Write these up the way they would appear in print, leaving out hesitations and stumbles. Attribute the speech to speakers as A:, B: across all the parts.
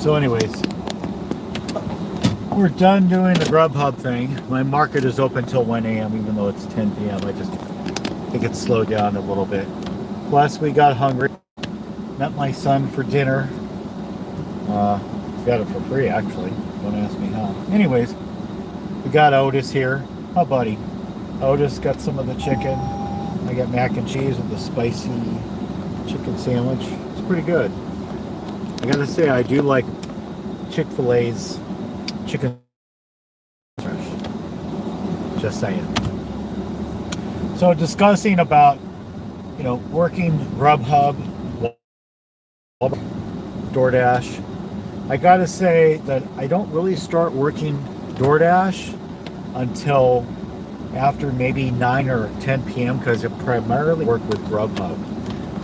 A: So anyways, we're done doing the Grubhub thing. My market is open till 1 a.m. even though it's 10 p.m. I just think it's slowed down a little bit. Plus we got hungry. Met my son for dinner. Got it for free actually. Don't ask me how. Anyways, we got Otis here. Oh buddy. Otis got some of the chicken. I got mac and cheese with the spicy chicken sandwich. It's pretty good. I gotta say, I do like Chick-fil-A's chicken fresh. Just saying. So discussing about, working Grubhub, DoorDash. I gotta say that I don't really start working DoorDash until after maybe 9 or 10 p.m. because I primarily work with Grubhub.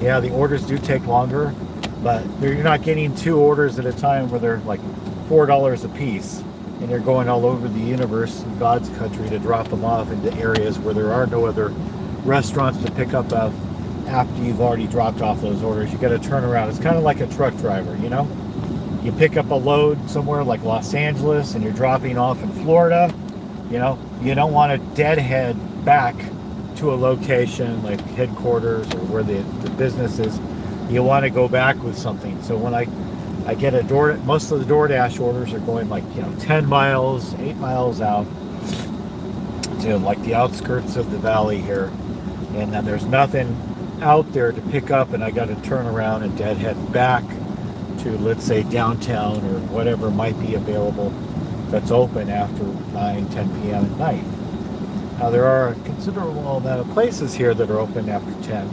A: Yeah, the orders do take longer, but you're not getting 2 orders at a time where they're like $4 a piece, and you're going all over the universe in God's country to drop them off into areas where there are no other restaurants to pick up after you've already dropped off those orders. You got to turn around. It's kind of like a truck driver, You pick up a load somewhere like Los Angeles and you're dropping off in Florida. You don't want to deadhead back to a location like headquarters or where the business is. You want to go back with something. So when I get most of the DoorDash orders are going like 10 miles, 8 miles out to like the outskirts of the valley here, and then there's nothing out there to pick up, and I got to turn around and deadhead back to, let's say, downtown or whatever might be available that's open after 9, 10 p.m. at night. Now there are a considerable amount of places here that are open after 10,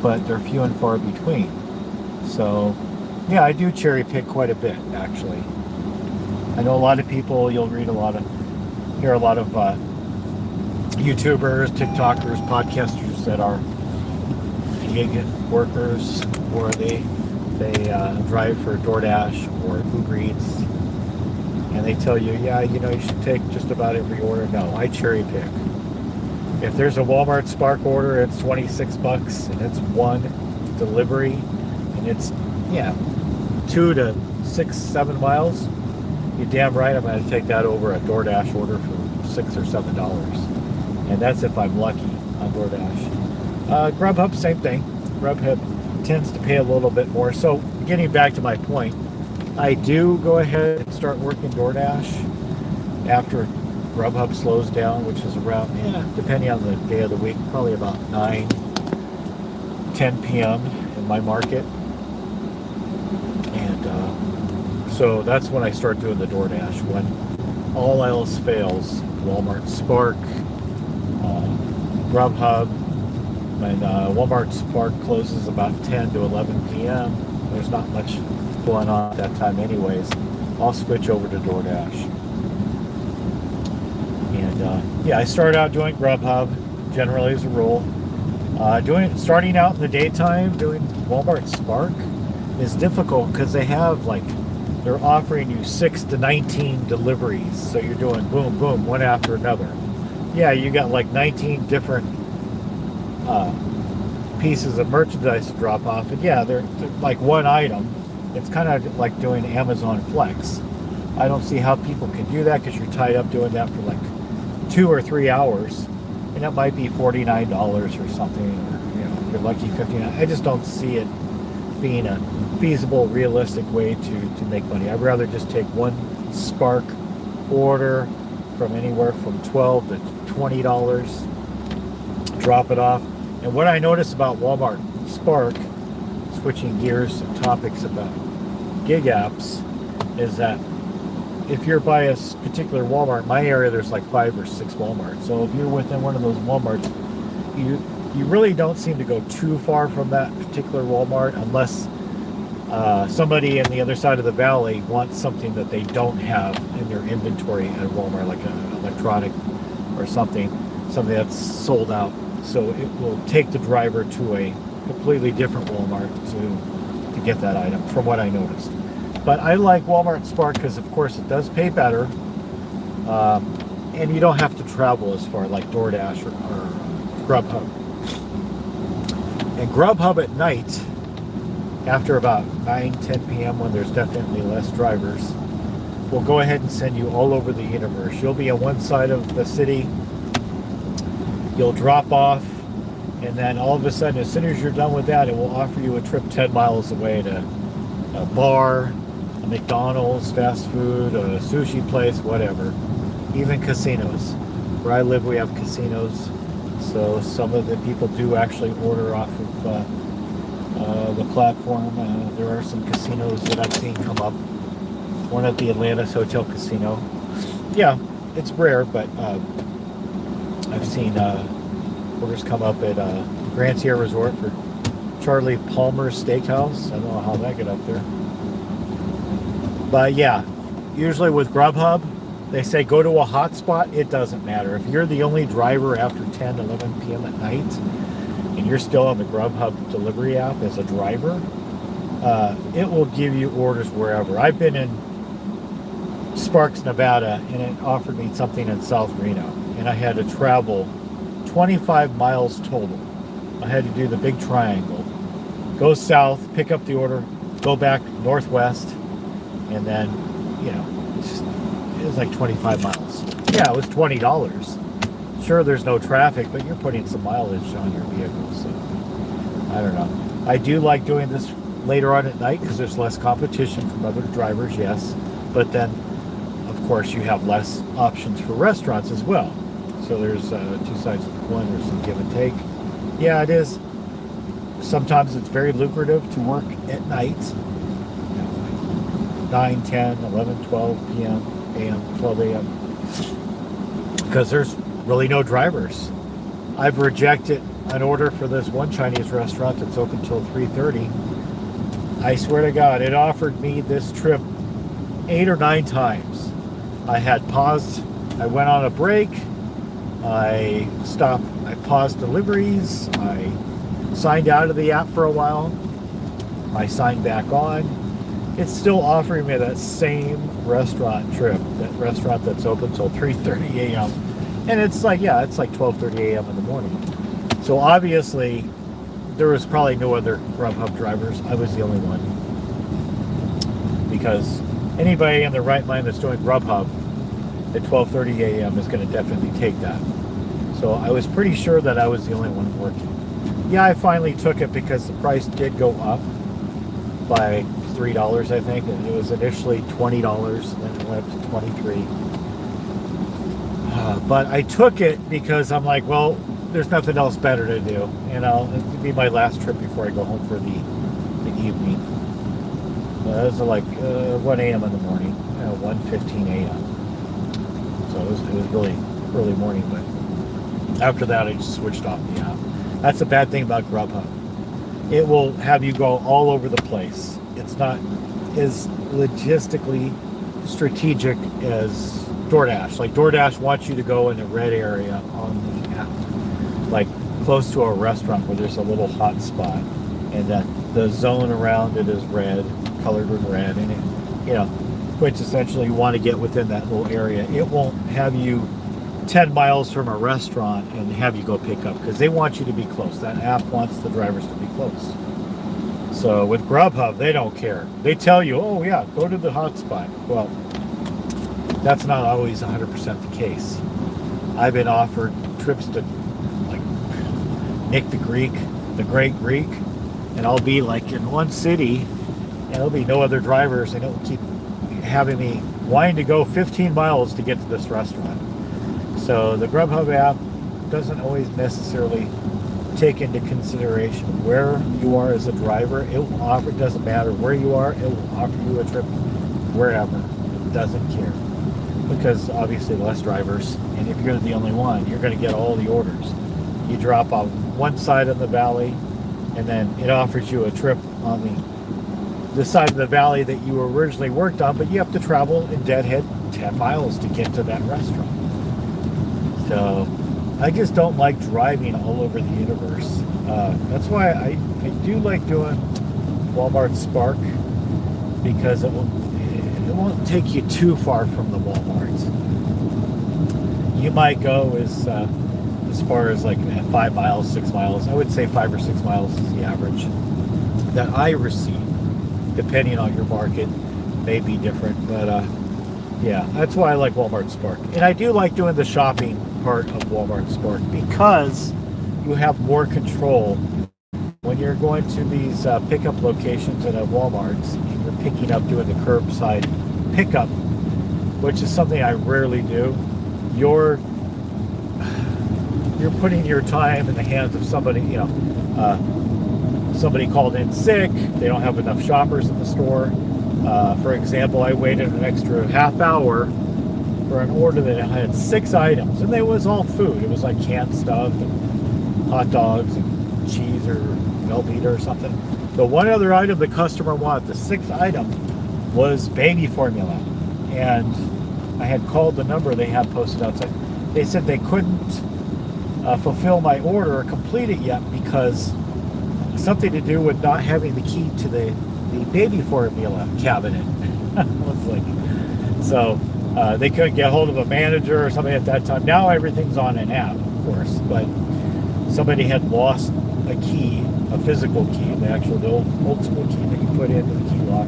A: but they're few and far between. So yeah, I do cherry pick quite a bit actually. I know a lot of people, you'll hear a lot of YouTubers, TikTokers, podcasters that are gig workers, or they drive for DoorDash or Uber Eats, and they tell you, you should take just about every order. No, I cherry pick. If there's a Walmart Spark order, it's $26 and it's one delivery, and it's 2 to 6, 7 miles. You're damn right I'm going to take that over a DoorDash order for $6 or $7, and that's if I'm lucky on DoorDash. Grubhub, same thing. Grubhub tends to pay a little bit more. So getting back to my point, I do go ahead and start working DoorDash after Grubhub slows down, which is around, depending on the day of the week, probably about 9, 10 p.m. in my market. And so that's when I start doing the DoorDash. When all else fails, Walmart Spark, Grubhub. When Walmart Spark closes about 10 to 11 p.m., there's not much going on at that time anyways. I'll switch over to DoorDash. And I start out doing Grubhub, generally as a rule. Starting out in the daytime, doing Walmart Spark is difficult because they're offering you 6 to 19 deliveries. So you're doing boom, boom, one after another. Yeah, you got like 19 different pieces of merchandise to drop off, and they're like one item. It's kind of like doing Amazon Flex. I don't see how people can do that because you're tied up doing that for like 2 or 3 hours, and it might be $49 or something, or if you're lucky $59. I just don't see it being a feasible, realistic way to make money. I'd rather just take one Spark order from anywhere from $12 to $20, drop it off. And what I notice about Walmart Spark, switching gears to topics about gig apps, is that if you're by a particular Walmart, in my area there's like 5 or 6 Walmarts. So if you're within one of those Walmarts, you really don't seem to go too far from that particular Walmart unless somebody in the other side of the valley wants something that they don't have in their inventory at Walmart, like an electronic or something that's sold out. So it will take the driver to a completely different Walmart to get that item, from what I noticed. But I like Walmart Spark because, of course, it does pay better, and you don't have to travel as far like DoorDash or Grubhub. And Grubhub at night after about 9-10 p.m. when there's definitely less drivers, we'll go ahead and send you all over the universe. You'll be on one side of the city, you'll drop off, and then all of a sudden, as soon as you're done with that, it will offer you a trip 10 miles away to a bar, a McDonald's, fast food, a sushi place, whatever. Even casinos. Where I live, we have casinos, so some of the people do actually order off of the platform. There are some casinos that I've seen come up. One at the Atlantis Hotel Casino. Yeah, it's rare, but I've seen orders come up at Grand Sierra Resort for Charlie Palmer's Steakhouse. I don't know how that got up there. But yeah, usually with Grubhub, they say go to a hotspot. It doesn't matter. If you're the only driver after 10, 11 p.m. at night, and you're still on the Grubhub delivery app as a driver, it will give you orders wherever. I've been in Sparks, Nevada, and it offered me something in South Reno, and I had to travel 25 miles total. I had to do the big triangle, go south, pick up the order, go back northwest, and then, you know, it was like 25 miles. Yeah, it was $20. Sure, there's no traffic, but you're putting some mileage on your vehicle, so I don't know. I do like doing this later on at night because there's less competition from other drivers, yes, but then of course you have less options for restaurants as well. So there's two sides of the coin. There's some give and take. Yeah, it is. Sometimes it's very lucrative to work at night, you know, 9, 10, 11, 12 p.m., a.m., 12 a.m. because there's really no drivers. I've rejected an order for this one Chinese restaurant that's open till 3:30. I swear to God, it offered me this trip 8 or 9 times. I had paused. I went on a break. I stopped. I paused deliveries. I signed out of the app for a while. I signed back on. It's still offering me that same restaurant trip, that restaurant that's open till 3:30 a.m. And it's like, yeah, it's like 12:30 a.m. in the morning. So obviously, there was probably no other Grubhub drivers. I was the only one. Because anybody in their right mind that's doing Grubhub at 12:30 a.m. is going to definitely take that. So I was pretty sure that I was the only one working. Yeah, I finally took it because the price did go up by $3, I think. And it was initially $20, and then it went up to $23. But I took it because I'm like, well, there's nothing else better to do. You know, it'd be my last trip before I go home for the evening. It was like 1 a.m. in the morning, 1:15 a.m. So it was really early morning, but after that I just switched off the app. That's the bad thing about Grubhub. It will have you go all over the place. It's not as logistically strategic as DoorDash. Like DoorDash wants you to go in a red area on the app, like close to a restaurant where there's a little hot spot, and that the zone around it is red, colored with red, and it, you know, quintessentially you want to get within that little area. It won't have you 10 miles from a restaurant and have you go pick up because they want you to be close. That app wants the drivers to be close. So with Grubhub, they don't care. They tell you, oh yeah, go to the hot spot. Well, that's not always 100% the case. I've been offered trips to like Nick the Great Greek, and I'll be like in one city and there'll be no other drivers, and it'll keep having me wanting to go 15 miles to get to this restaurant. So the Grubhub app doesn't always necessarily take into consideration where you are as a driver. It will offer, it doesn't matter where you are, it will offer you a trip wherever. It doesn't care. Because obviously less drivers, and if you're the only one, you're going to get all the orders. You drop off one side of the valley, and then it offers you a trip on the side of the valley that you originally worked on, but you have to travel in deadhead 10 miles to get to that restaurant. So I just don't like driving all over the universe. That's why I do like doing Walmart Spark, because it won't take you too far from the Walmarts. You might go as far as like 5 miles, 6 miles. I would say 5 or 6 miles is the average that I receive. depending on your market, may be different. But yeah, that's why I like Walmart Spark. And I do like doing the shopping part of Walmart Spark because you have more control when you're going to these pickup locations at Walmart's and you're picking up, doing the curbside pickup, which is something I rarely do. You're putting your time in the hands of somebody, you know, somebody called in sick, they don't have enough shoppers in the store. For example, I waited an extra half hour for an order that had 6 items, and it was all food. It was like canned stuff and hot dogs and cheese or Velveeta or something. The one other item the customer wanted, the 6th item, was baby formula. And I had called the number they had posted outside. They said they couldn't fulfill my order or complete it yet because something to do with not having the key to the baby formula cabinet. I was like, so they couldn't get hold of a manager or something at that time. Now everything's on an app, of course, but somebody had lost a key, a physical key, the old school key that you put into the key lock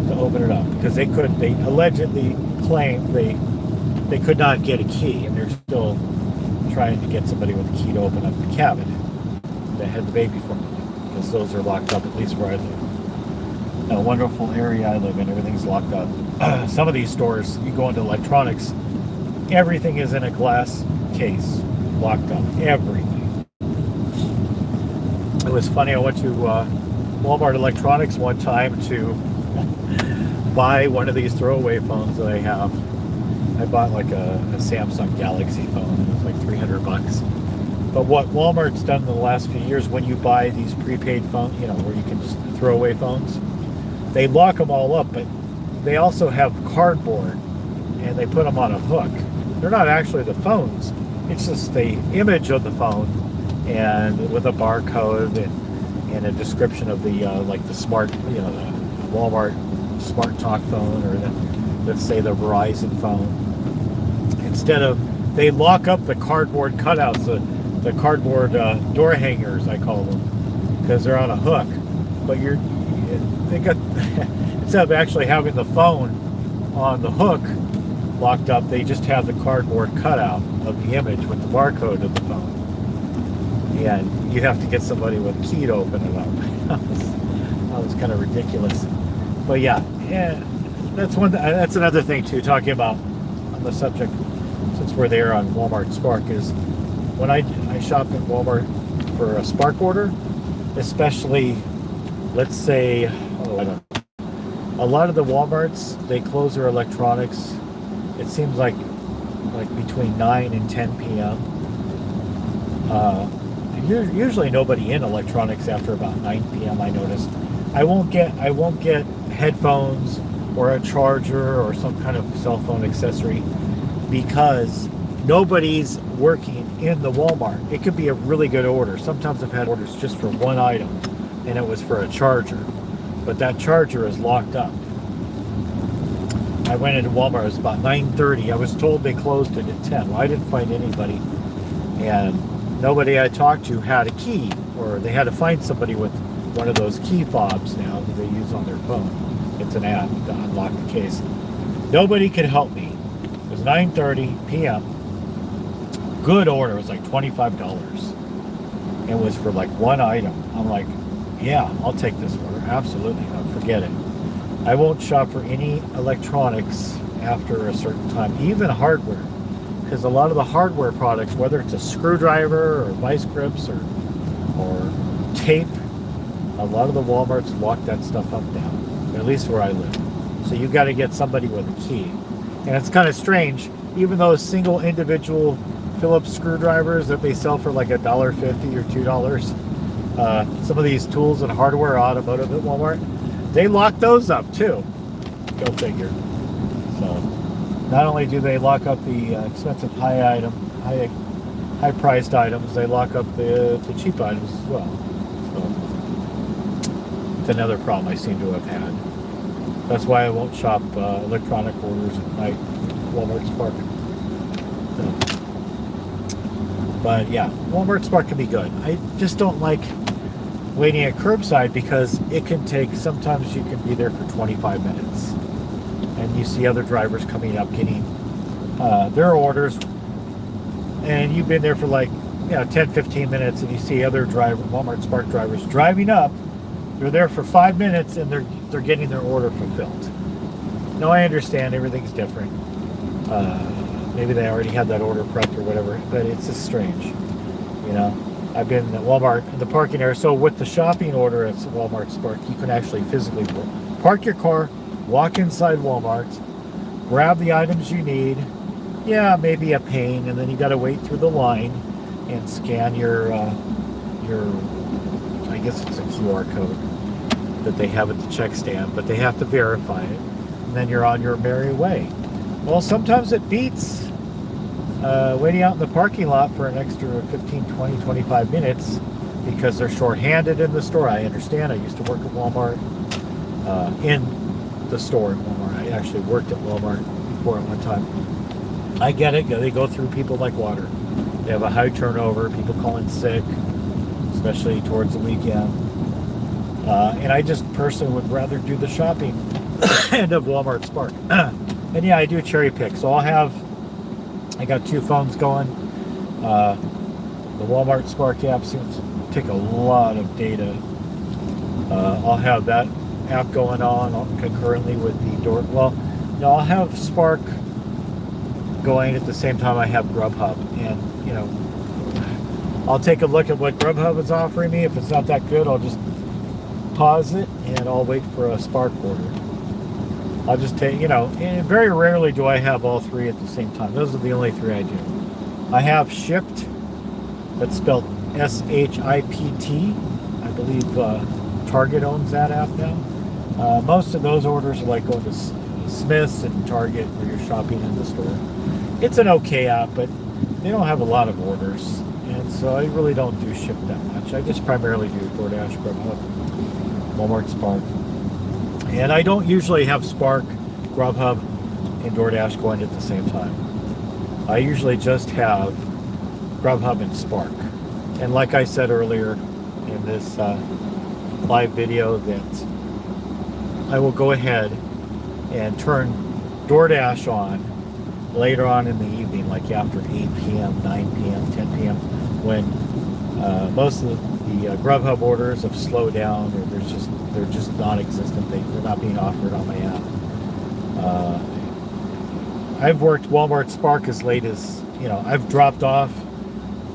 A: to open it up, because they allegedly claimed they could not get a key, and they're still trying to get somebody with a key to open up the cabinet that had the baby formula, because those are locked up, at least where I live. In a wonderful area I live in, everything's locked up. Some of these stores, you go into electronics, everything is in a glass case, locked up, everything. It was funny, I went to Walmart Electronics one time to buy one of these throwaway phones that I have. I bought like a Samsung Galaxy phone. It was like $300. But what Walmart's done in the last few years, when you buy these prepaid phones, you know, where you can just throw away phones, they lock them all up, but they also have cardboard, and they put them on a hook. They're not actually the phones. It's just the image of the phone, and with a barcode and a description of the like the smart, you know, the Walmart Smart Talk phone, or let's say the Verizon phone. Instead of, they lock up the cardboard cutouts, the cardboard door hangers, I call them, because they're on a hook. But they got instead of actually having the phone on the hook locked up, they just have the cardboard cutout of the image with the barcode of the phone, and you have to get somebody with a key to open it up. That was kind of ridiculous. But yeah, that's another thing too, talking about on the subject, since we're there on Walmart Spark, is when I shop at Walmart for a Spark order, especially, let's say, a lot of the Walmarts, they close their electronics, it seems like between 9 and 10 p.m. Usually nobody in electronics after about 9 p.m. I noticed. I won't get headphones or a charger or some kind of cell phone accessory because nobody's working in the Walmart. It could be a really good order. Sometimes I've had orders just for one item, and it was for a charger, but that charger is locked up. I went into Walmart, it was about 9:30. I was told they closed it at 10. Well, I didn't find anybody, and nobody I talked to had a key, or they had to find somebody with one of those key fobs now that they use on their phone. It's an app to unlock the case. Nobody could help me. It was 9:30 p.m. Good order. It was like $25. It was for like one item. I'm like, yeah, I'll take this order. Absolutely. Forget it. I won't shop for any electronics after a certain time, even hardware, because a lot of the hardware products, whether it's a screwdriver or vice grips or tape, a lot of the Walmarts lock that stuff up now, at least where I live. So you got to get somebody with a key. And it's kind of strange, even those single individual Phillips screwdrivers that they sell for like $1.50 or $2, some of these tools and hardware automotive at Walmart, they lock those up too. Go figure. So not only do they lock up the expensive high priced items, they lock up the cheap items as well. So it's another problem I seem to have had. That's why I won't shop electronic orders at night, Walmart Spark. So, but yeah, Walmart Spark can be good. I just don't like waiting at curbside because it can take, sometimes you can be there for 25 minutes. And you see other drivers coming up getting their orders, and you've been there for like 10-15 minutes, and you see other Walmart Spark drivers driving up. They're there for 5 minutes and they're getting their order fulfilled. Now I understand everything's different. Maybe they already had that order prepped or whatever, but it's just strange. I've been at Walmart in the parking area. So with the shopping order at Walmart Spark, you can actually physically park your car, walk inside Walmart, grab the items you need. Yeah, maybe a pain, and then you got to wait through the line and scan your I guess it's a QR code that they have at the check stand, but they have to verify it, and then you're on your merry way. Well, sometimes it beats waiting out in the parking lot for an extra 15, 20, 25 minutes because they're short-handed in the store. I understand. I used to work at Walmart, in the store at Walmart. I actually worked at Walmart before at one time. I get it. They go through people like water. They have a high turnover, people calling sick, especially towards the weekend. And I just personally would rather do the shopping end of Walmart Spark. And yeah, I do cherry pick. So I got 2 phones going. The Walmart Spark app seems to take a lot of data. I'll have that app going on concurrently with the door. Well, no, I'll have Spark going at the same time I have Grubhub, and I'll take a look at what Grubhub is offering me. If it's not that good, I'll just pause it and I'll wait for a Spark order. I'll just take, and very rarely do I have all 3 at the same time. Those are the only 3 I do. I have Shipt, that's spelled SHIPT. I believe Target owns that app now. Most of those orders are like going to Smith's and Target where you're shopping in the store. It's an okay app, but they don't have a lot of orders, and so I really don't do Shipt that much. I just primarily do DoorDash, Grubhub, Walmart Spark. And I don't usually have Spark, Grubhub, and DoorDash going at the same time. I usually just have Grubhub and Spark. And like I said earlier in this live video, that I will go ahead and turn DoorDash on later on in the evening, like after 8 p.m., 9 p.m., 10 p.m., when most of the Grubhub orders have slowed down, or they're just non-existent. They're not being offered on my app. I've worked Walmart Spark as late as, I've dropped off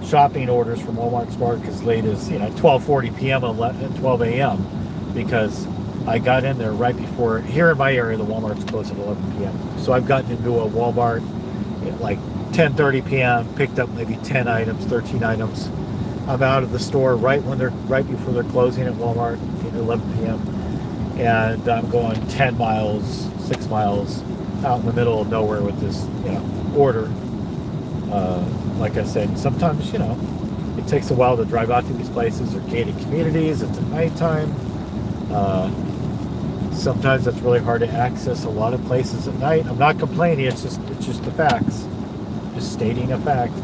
A: shopping orders from Walmart Spark as late as 12:40 p.m. and 12 a.m. because I got in there right before. Here in my area, the Walmart's closed at 11 p.m. So I've gotten into a Walmart at like 10:30 p.m. picked up maybe 10 items, 13 items. I'm out of the store right before they're closing at Walmart at 11 p.m. and I'm going 10 miles, 6 miles out in the middle of nowhere with this order. Like I said, sometimes it takes a while to drive out to these places. They're gated communities. It's at nighttime. Sometimes it's really hard to access a lot of places at night. I'm not complaining. It's just the facts. Just stating a fact.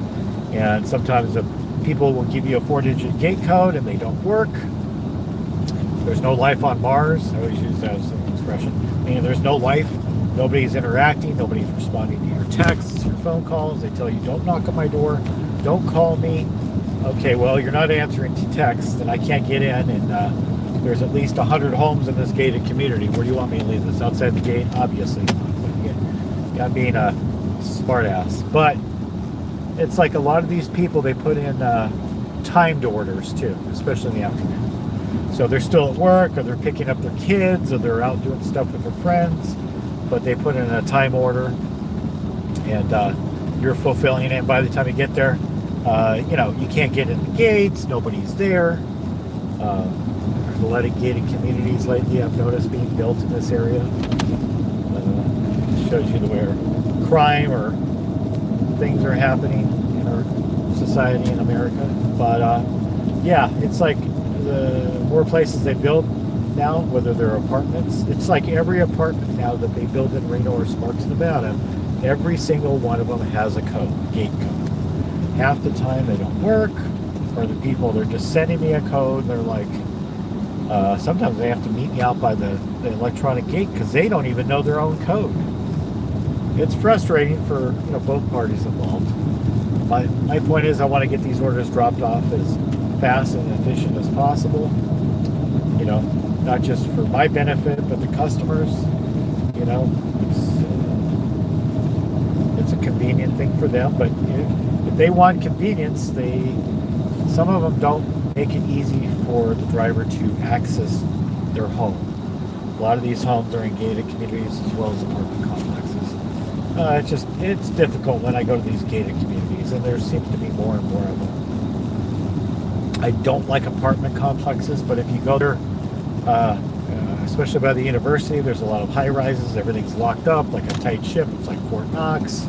A: And sometimes the people will give you a 4-digit gate code and they don't work. There's no life on Mars. I always use that as an expression. Meaning there's no life. Nobody's interacting. Nobody's responding to your texts, your phone calls. They tell you, don't knock on my door. Don't call me. Okay, well, you're not answering to texts, and I can't get in. And there's at least 100 homes in this gated community. Where do you want me to leave this? Outside the gate? Obviously. Yeah, I'm being a smart ass. But it's like a lot of these people, they put in timed orders too, especially in the afternoon. So they're still at work, or they're picking up their kids, or they're out doing stuff with their friends, but they put in a time order, and you're fulfilling it. And by the time you get there, you can't get in the gates, nobody's there. There's a lot of gated communities lately I've noticed being built in this area. It shows you where crime or things are happening in our society in America. But yeah, it's like the more places they build now, whether they're apartments, it's like every apartment now that they build in Reno or Sparks, Nevada, every single one of them has a code, gate code. Half the time they don't work, or the people, they're just sending me a code. They're like, Sometimes they have to meet me out by the electronic gate because they don't even know their own code. It's frustrating for both parties involved. My point is I want to get these orders dropped off as fast and efficient as possible. Not just for my benefit, but the customers. It's a convenient thing for them, but if they want convenience, some of them don't make it easy for the driver to access their home. A lot of these homes are in gated communities as well as apartment complexes. It's difficult when I go to these gated communities, and there seems to be more and more of them. I don't like apartment complexes, but if you go there, especially by the university, there's a lot of high rises. Everything's locked up like a tight ship. It's like Fort Knox.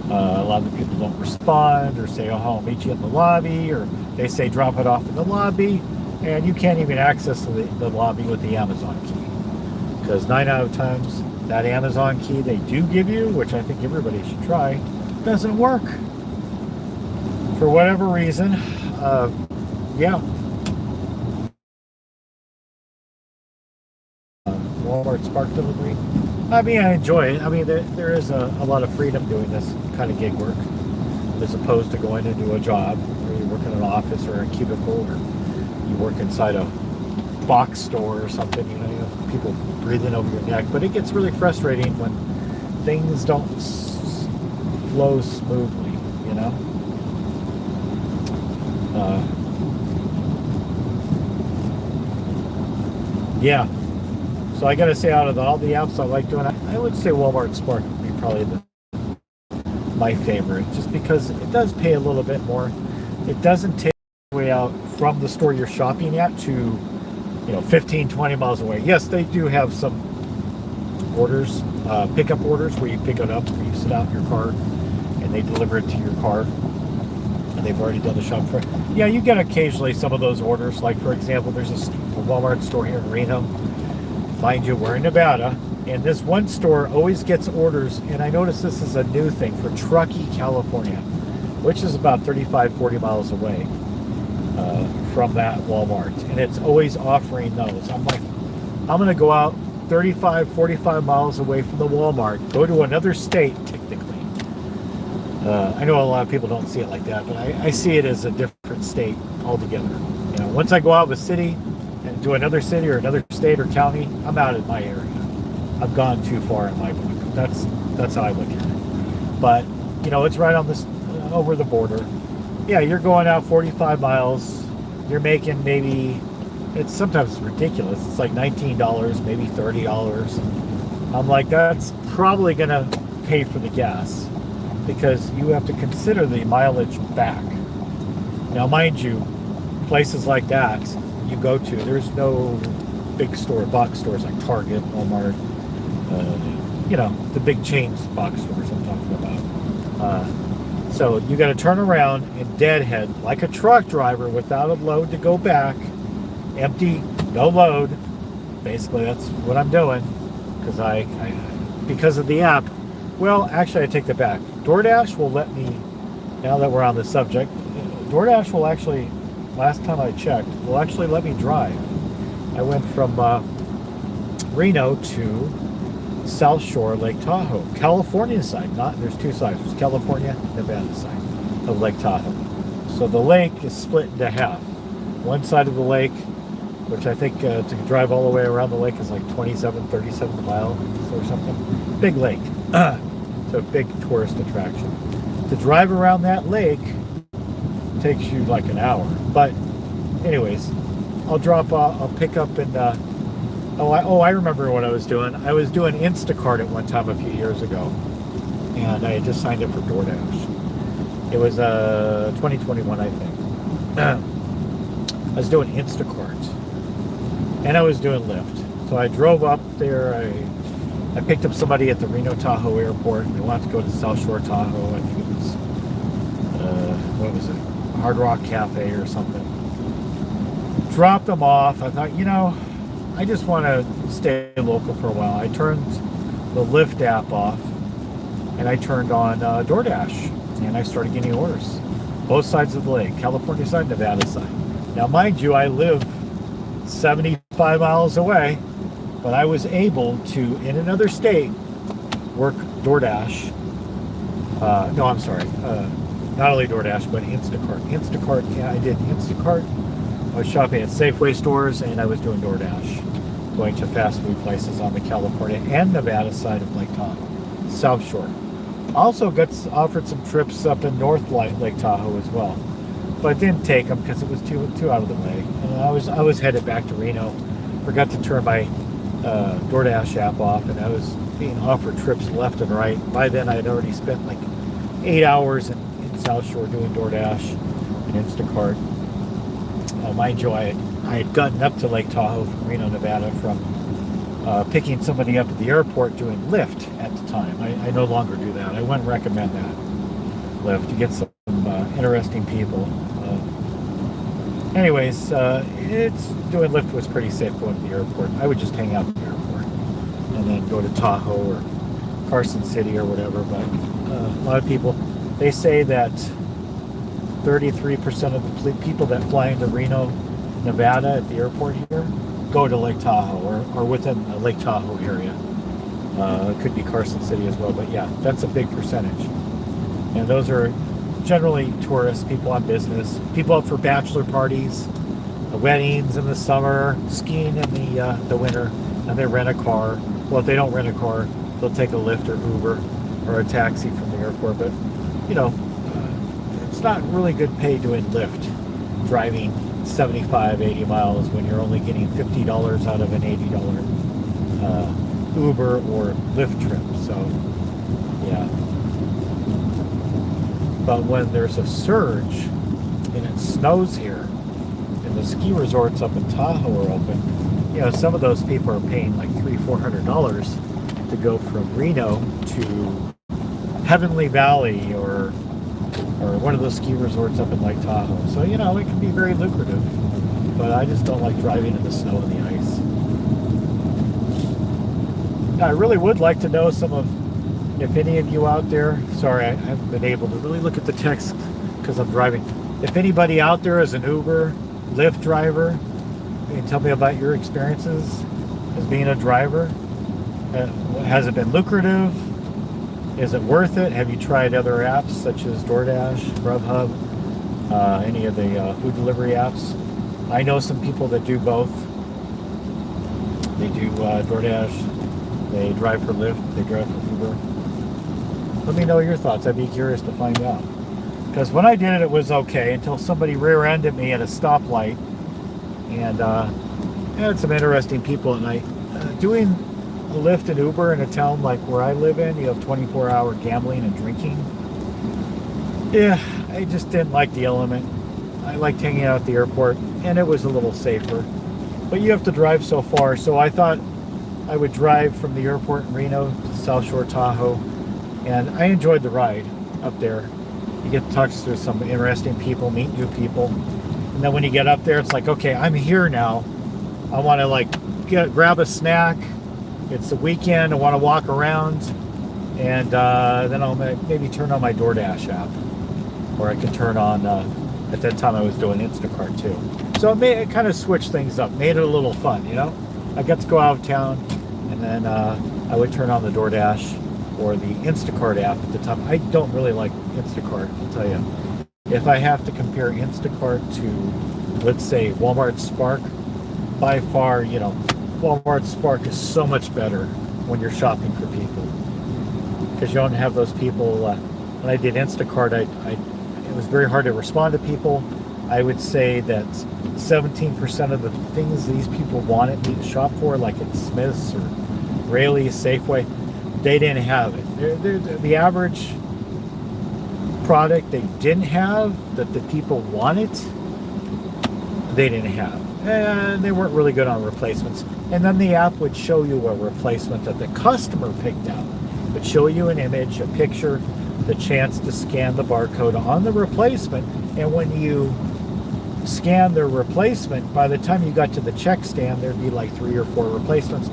A: A lot of the people don't respond or say, oh, I'll meet you in the lobby, or they say drop it off in the lobby, and you can't even access the lobby with the Amazon key, because 9 out of times that Amazon key they do give you, which I think everybody should try, doesn't work for whatever reason. Walmart Spark Delivery. I mean, I enjoy it. I mean, there is a lot of freedom doing this kind of gig work, as opposed to going into a job where you work in an office or a cubicle, or you work inside a box store or something. You have people breathing over your neck. But it gets really frustrating when things don't flow smoothly. Yeah. So I got to say, out of all the apps I like doing, I would say Walmart Spark would be probably my favorite, just because it does pay a little bit more. It doesn't take the way out from the store you're shopping at to 15, 20 miles away. Yes, they do have some orders, pickup orders, where you pick it up, where you sit out in your car and they deliver it to your car, and they've already done the shop for it. Yeah, you get occasionally some of those orders. Like, for example, there's a Walmart store here in Reno. Mind you, we're in Nevada, and this one store always gets orders, and I noticed this is a new thing, for Truckee, California, which is about 35, 40 miles away from that Walmart, and it's always offering those. I'm like, I'm going to go out 35, 45 miles away from the Walmart, go to another state, technically. I know a lot of people don't see it like that, but I see it as a different state altogether. Once I go out of a city, and to another city or another state or county, I'm out in my area. I've gone too far in my book. That's how I look at it. But it's right on this over the border. Yeah, you're going out 45 miles. You're making maybe, it's sometimes ridiculous. It's like $19, maybe $30. I'm like, that's probably gonna pay for the gas, because you have to consider the mileage back. Now, mind you, places like that you go to, there's no big store, box stores like Target, Walmart, the big chains box stores I'm talking about. So you got to turn around and deadhead like a truck driver without a load to go back, empty, no load. Basically, that's what I'm doing, because because of the app. Well, actually, I take that back. DoorDash will let me, now that we're on the subject, DoorDash will actually, last time I checked, will actually let me drive. I went from Reno to South Shore, Lake Tahoe, California side. There's two sides. There's California, Nevada side of Lake Tahoe. So the lake is split into half. One side of the lake, which I think to drive all the way around the lake is like 37 miles or something. Big lake. So big tourist attraction. To drive around that lake takes you like an hour. But anyways, I'll pick up and I remember what I was doing. I was doing Instacart at one time a few years ago, and I had just signed up for DoorDash. It was 2021, I think. I was doing Instacart, and I was doing Lyft. So I drove up there. I picked up somebody at the Reno Tahoe airport, and they wanted to go to South Shore Tahoe. I think it was what was it, Hard Rock Cafe or something. Dropped them off. I thought, I just want to stay local for a while. I turned the Lyft app off, and I turned on DoorDash, and I started getting orders. Both sides of the lake, California side, Nevada side. Now, mind you, I live 70 5 miles away, but I was able to, in another state, work DoorDash. No, I'm sorry. Not only DoorDash, but Instacart. Instacart, yeah, I did Instacart. I was shopping at Safeway stores, and I was doing DoorDash, going to fast food places on the California and Nevada side of Lake Tahoe, South Shore. Also got offered some trips up in North Lake Tahoe as well, but didn't take them because it was too out of the way. And I was headed back to Reno. Forgot to turn my DoorDash app off, and I was being offered trips left and right. By then, I had already spent like 8 hours in South Shore doing DoorDash and Instacart. Mind you, I had gotten up to Lake Tahoe from Reno, Nevada from picking somebody up at the airport doing Lyft at the time. I no longer do that. I wouldn't recommend that, Lyft. You get some interesting people. Anyways, doing Lyft was pretty safe going to the airport. I would just hang out at the airport and then go to Tahoe or Carson City or whatever. But a lot of people, they say that 33% of the people that fly into Reno, Nevada at the airport here go to Lake Tahoe or within the Lake Tahoe area. It could be Carson City as well, but yeah, that's a big percentage. And those are generally tourists, people on business, people out for bachelor parties, weddings in the summer, skiing in the winter, and they rent a car. Well, if they don't rent a car, they'll take a Lyft or Uber or a taxi from the airport. But, you know, it's not really good pay doing Lyft, driving 75, 80 miles when you're only getting $50 out of an $80 Uber or Lyft trip. So, yeah. But when there's a surge and it snows here and the ski resorts up in Tahoe are open, you know, some of those people are paying like $300-400 to go from Reno to Heavenly Valley or one of those ski resorts up in Lake Tahoe. So, you know, it can be very lucrative, but I just don't like driving in the snow and the ice. Now, I really would like to know if any of you out there, sorry, I haven't been able to really look at the text because I'm driving. If anybody out there is an Uber, Lyft driver, you can tell me about your experiences as being a driver. Has it been lucrative? Is it worth it? Have you tried other apps such as DoorDash, Grubhub, any of the food delivery apps? I know some people that do both. They do DoorDash, they drive for Lyft, they drive for Uber. Let me know your thoughts. I'd be curious to find out. Because when I did it, it was okay until somebody rear-ended me at a stoplight. And I had some interesting people at night. Doing a Lyft and Uber in a town like where I live in, you have 24-hour gambling and drinking. Yeah, I just didn't like the element. I liked hanging out at the airport, and it was a little safer. But you have to drive so far, so I thought I would drive from the airport in Reno to South Shore Tahoe, and I enjoyed the ride up there. You get to talk to some interesting people, meet new people, and then when you get up there, it's like, okay, I'm here now. I want to like grab a snack. It's the weekend. I want to walk around, and then I'll maybe turn on my DoorDash app, or I can turn on. At that time, I was doing Instacart too, so it kind of switched things up, made it a little fun. You know, I got to go out of town, and then I would turn on the DoorDash or the Instacart app at the time. I don't really like Instacart, I'll tell you. If I have to compare Instacart to, let's say, Walmart Spark, by far, you know, Walmart Spark is so much better when you're shopping for people, because you don't have those people. When I did Instacart, it was very hard to respond to people. I would say that 17% of the things these people wanted me to shop for, like at Smith's or Raley's, Safeway, they didn't have it. The average product they didn't have that the people wanted, they didn't have. And they weren't really good on replacements. And then the app would show you a replacement that the customer picked out. It would show you an image, a picture, the chance to scan the barcode on the replacement. And when you scan the replacement, by the time you got to the check stand, there'd be like 3 or 4 replacements.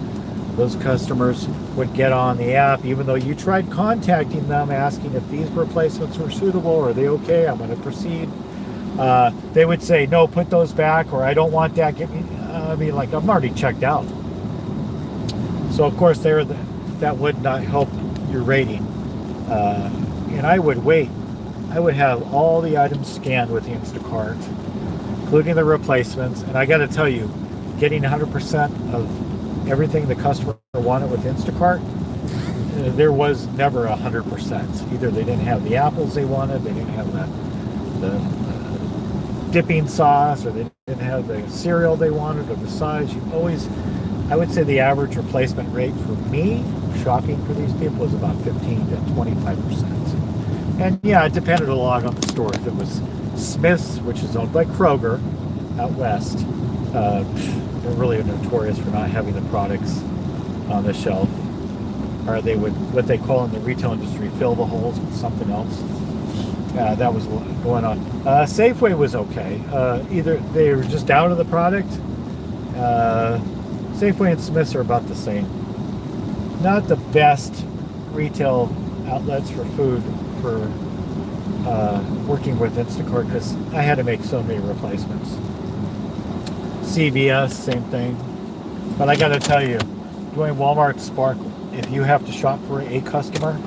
A: Those customers would get on the app, even though you tried contacting them, asking if these replacements were suitable. Are they okay? I'm going to proceed. They would say, no, put those back, or I don't want that. Get me. I mean, like, I'm already checked out. So of course that would not help your rating. And I would wait. I would have all the items scanned with the Instacart, including the replacements. And I got to tell you, getting 100% of everything the customer wanted with Instacart, there was never 100%. Either they didn't have the apples they wanted, they didn't have the dipping sauce, or they didn't have the cereal they wanted, or the size. You always, I would say the average replacement rate for me shopping for these people was about 15 to 25%. And yeah, it depended a lot on the store. If it was Smith's, which is owned by Kroger out west, they're really notorious for not having the products on the shelf. Or they would, what they call in the retail industry, fill the holes with something else. That was going on. Safeway was okay. Either they were just out of the product. Safeway and Smith's are about the same. Not the best retail outlets for food for working with Instacart, because I had to make so many replacements. CVS, same thing. But I got to tell you, doing Walmart Spark, if you have to shop for a customer,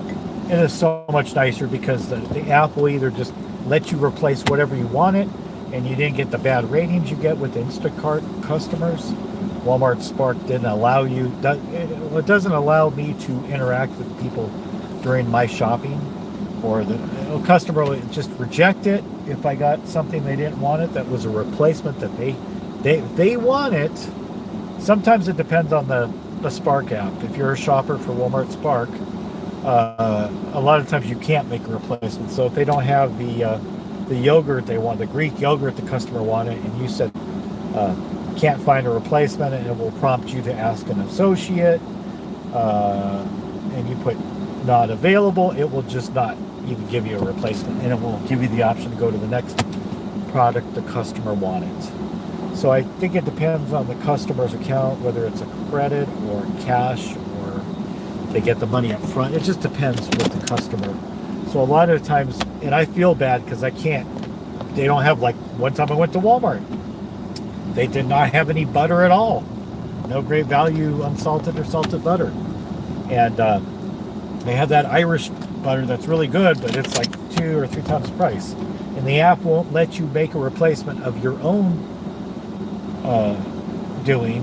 A: it is so much nicer, because the app will either just let you replace whatever you wanted, and you didn't get the bad ratings you get with Instacart customers. Walmart Spark didn't allow you, it doesn't allow me to interact with people during my shopping, or the customer would just reject it if I got something they didn't want it that was a replacement that they want it. Sometimes it depends on the Spark app. If you're a shopper for Walmart Spark, a lot of times you can't make a replacement. So if they don't have the yogurt they want, the Greek yogurt the customer wanted, and you said can't find a replacement, and it will prompt you to ask an associate, and you put not available, it will just not even give you a replacement, and it will give you the option to go to the next product the customer wanted. So I think it depends on the customer's account, whether it's a credit or cash, or they get the money up front. It just depends with the customer. So a lot of times, and I feel bad because I can't, they don't have, like one time I went to Walmart, they did not have any butter at all. No Great Value unsalted or salted butter. And they have that Irish butter that's really good, but it's like 2 or 3 times the price. And the app won't let you make a replacement of your own doing,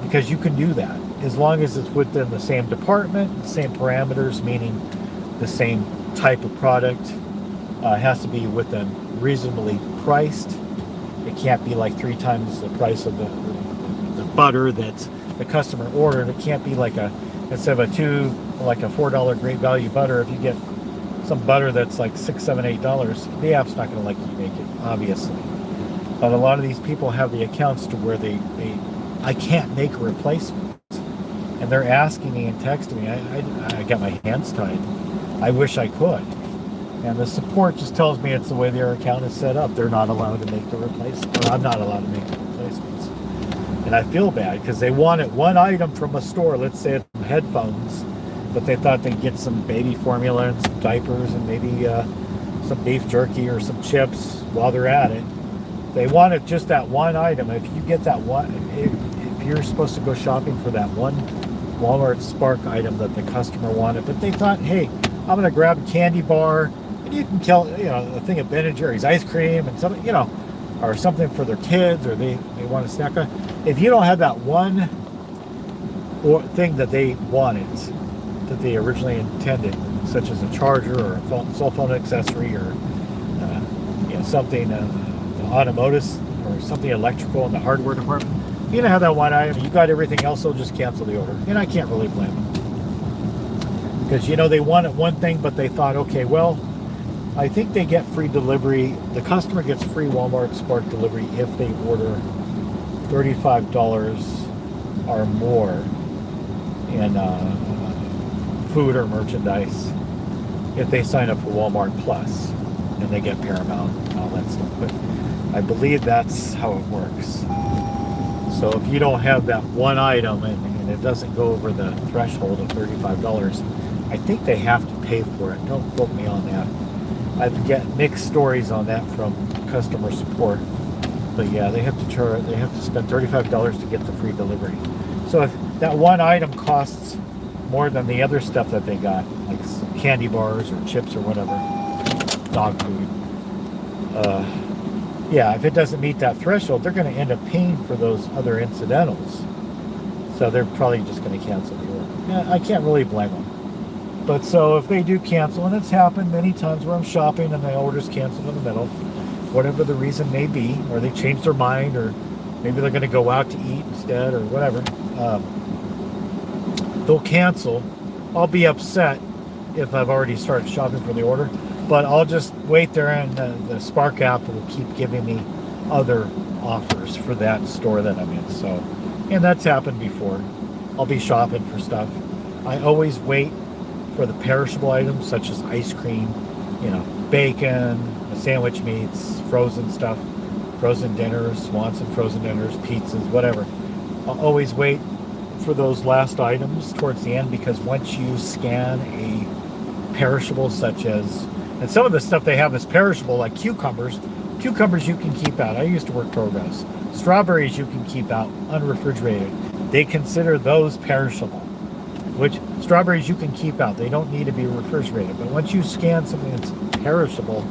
A: because you can do that as long as it's within the same department, the same parameters, meaning the same type of product. It has to be within reasonably priced. It can't be like 3 times the price of the butter that the customer ordered. It can't be like instead of a $4 Great Value butter, if you get some butter that's like $6, $7, $8, the app's not going to let you make it, obviously. But a lot of these people have the accounts to where I can't make a replacement, and they're asking me and texting me. I got my hands tied. I wish I could. And the support just tells me it's the way their account is set up. They're not allowed to make the replacement. Or I'm not allowed to make the replacements. And I feel bad because they wanted one item from a store, let's say some headphones, but they thought they'd get some baby formula and some diapers and maybe some beef jerky or some chips while they're at it. They wanted just that one item. If you get that one, if you're supposed to go shopping for that one Walmart Spark item that the customer wanted, but they thought, hey, I'm going to grab a candy bar, and you can kill, a thing of Ben & Jerry's ice cream and something, or something for their kids, or they want a snack. If you don't have that one thing that they wanted, that they originally intended, such as a charger or a cell phone accessory, or something automotive or something electrical in the hardware department, if you don't have that one item, you got everything else, they'll just cancel the order. And I can't really blame them, because they wanted one thing, but they thought, okay, well, I think they get free delivery. The customer gets free Walmart Spark delivery if they order $35 or more in food or merchandise if they sign up for Walmart Plus, and they get Paramount and all that stuff. But I believe that's how it works. So if you don't have that one item and it doesn't go over the threshold of $35, I think they have to pay for it. Don't quote me on that. I've get mixed stories on that from customer support. But yeah, they have to charge. They have to spend $35 to get the free delivery. So if that one item costs more than the other stuff that they got, like candy bars or chips or whatever, dog food. Yeah, if it doesn't meet that threshold, they're going to end up paying for those other incidentals. So they're probably just going to cancel the order. Yeah, I can't really blame them. But so if they do cancel, and it's happened many times where I'm shopping and the order's canceled in the middle, whatever the reason may be, or they change their mind, or maybe they're going to go out to eat instead, or whatever, they'll cancel. I'll be upset if I've already started shopping for the order, but I'll just wait there, and the Spark app will keep giving me other offers for that store that I'm in. So, and that's happened before. I'll be shopping for stuff. I always wait for the perishable items such as ice cream, bacon, sandwich meats, frozen stuff, frozen dinners, Swanson frozen dinners, pizzas, whatever. I'll always wait for those last items towards the end, because once you scan a perishable such as, and some of the stuff they have is perishable, like cucumbers you can keep out. I used to work progress. Strawberries you can keep out unrefrigerated. They consider those perishable, which strawberries you can keep out. They don't need to be refrigerated. But once you scan something that's perishable,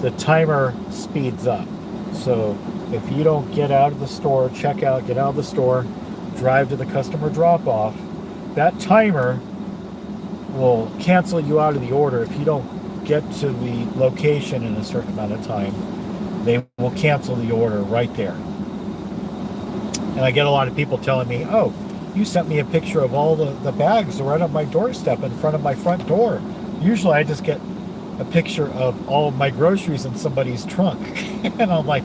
A: the timer speeds up. So if you don't get out of the store, get out of the store, drive to the customer drop-off, that timer will cancel you out of the order. If you don't get to the location in a certain amount of time, they will cancel the order right there. And I get a lot of people telling me, oh, you sent me a picture of all the bags right on my doorstep in front of my front door. Usually I just get a picture of all of my groceries in somebody's trunk. And I'm like,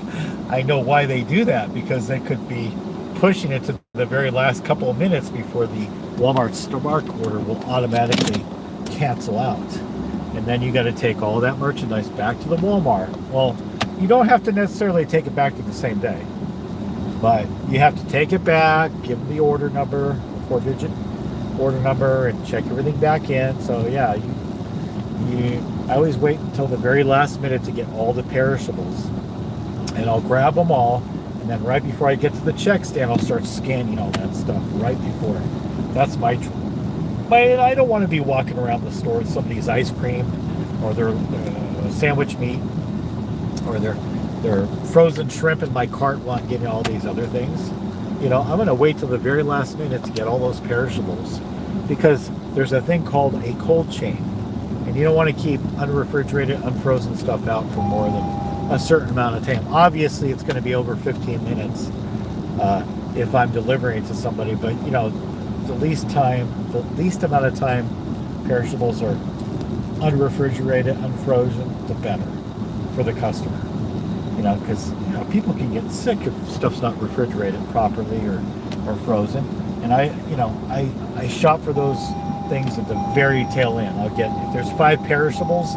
A: I know why they do that, because they could be pushing it to the very last couple of minutes before the Walmart Spark order will automatically cancel out. And then you got to take all that merchandise back to the Walmart. Well, you don't have to necessarily take it back to the same day, but you have to take it back, give them the order number, the 4-digit order number, and check everything back in. So yeah, I always wait until the very last minute to get all the perishables, and I'll grab them all, and then right before I get to the check stand, I'll start scanning all that stuff right before. That's my trick. But I don't want to be walking around the store with somebody's ice cream or their sandwich meat or their frozen shrimp in my cart while I'm getting all these other things. I'm going to wait till the very last minute to get all those perishables, because there's a thing called a cold chain, and you don't want to keep unrefrigerated, unfrozen stuff out for more than a certain amount of time. Obviously, it's going to be over 15 minutes if I'm delivering it to somebody, but the least amount of time perishables are unrefrigerated, unfrozen, the better for the customer. Because people can get sick if stuff's not refrigerated properly or frozen. And I shop for those things at the very tail end. If there's 5 perishables,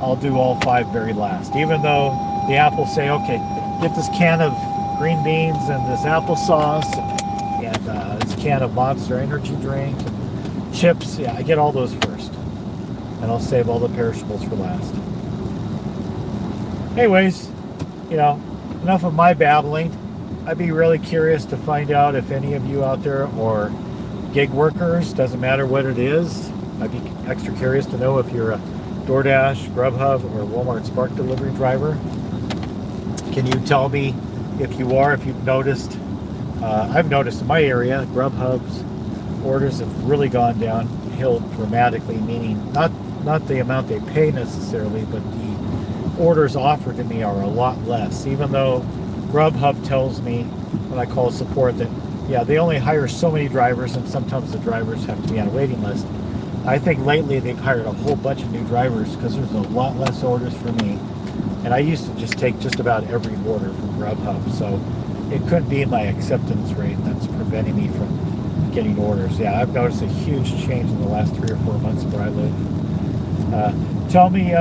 A: I'll do all 5 very last. Even though the app will say, okay, get this can of green beans and this applesauce and this can of Monster Energy drink and chips. Yeah, I get all those first, and I'll save all the perishables for last. Anyways, enough of my babbling. I'd be really curious to find out if any of you out there are gig workers. Doesn't matter what it is. I'd be extra curious to know if you're a DoorDash, Grubhub, or Walmart Spark delivery driver. Can you tell me if you've noticed? I've noticed in my area, Grubhub's orders have really gone downhill dramatically, meaning not the amount they pay necessarily, but the orders offered to me are a lot less, even though Grubhub tells me when I call support that, yeah, they only hire so many drivers, and sometimes the drivers have to be on a waiting list. I think lately they've hired a whole bunch of new drivers because there's a lot less orders for me. And I used to just take just about every order from Grubhub, so it could be my acceptance rate that's preventing me from getting orders. Yeah, I've noticed a huge change in the last 3 or 4 months where I live. Tell me,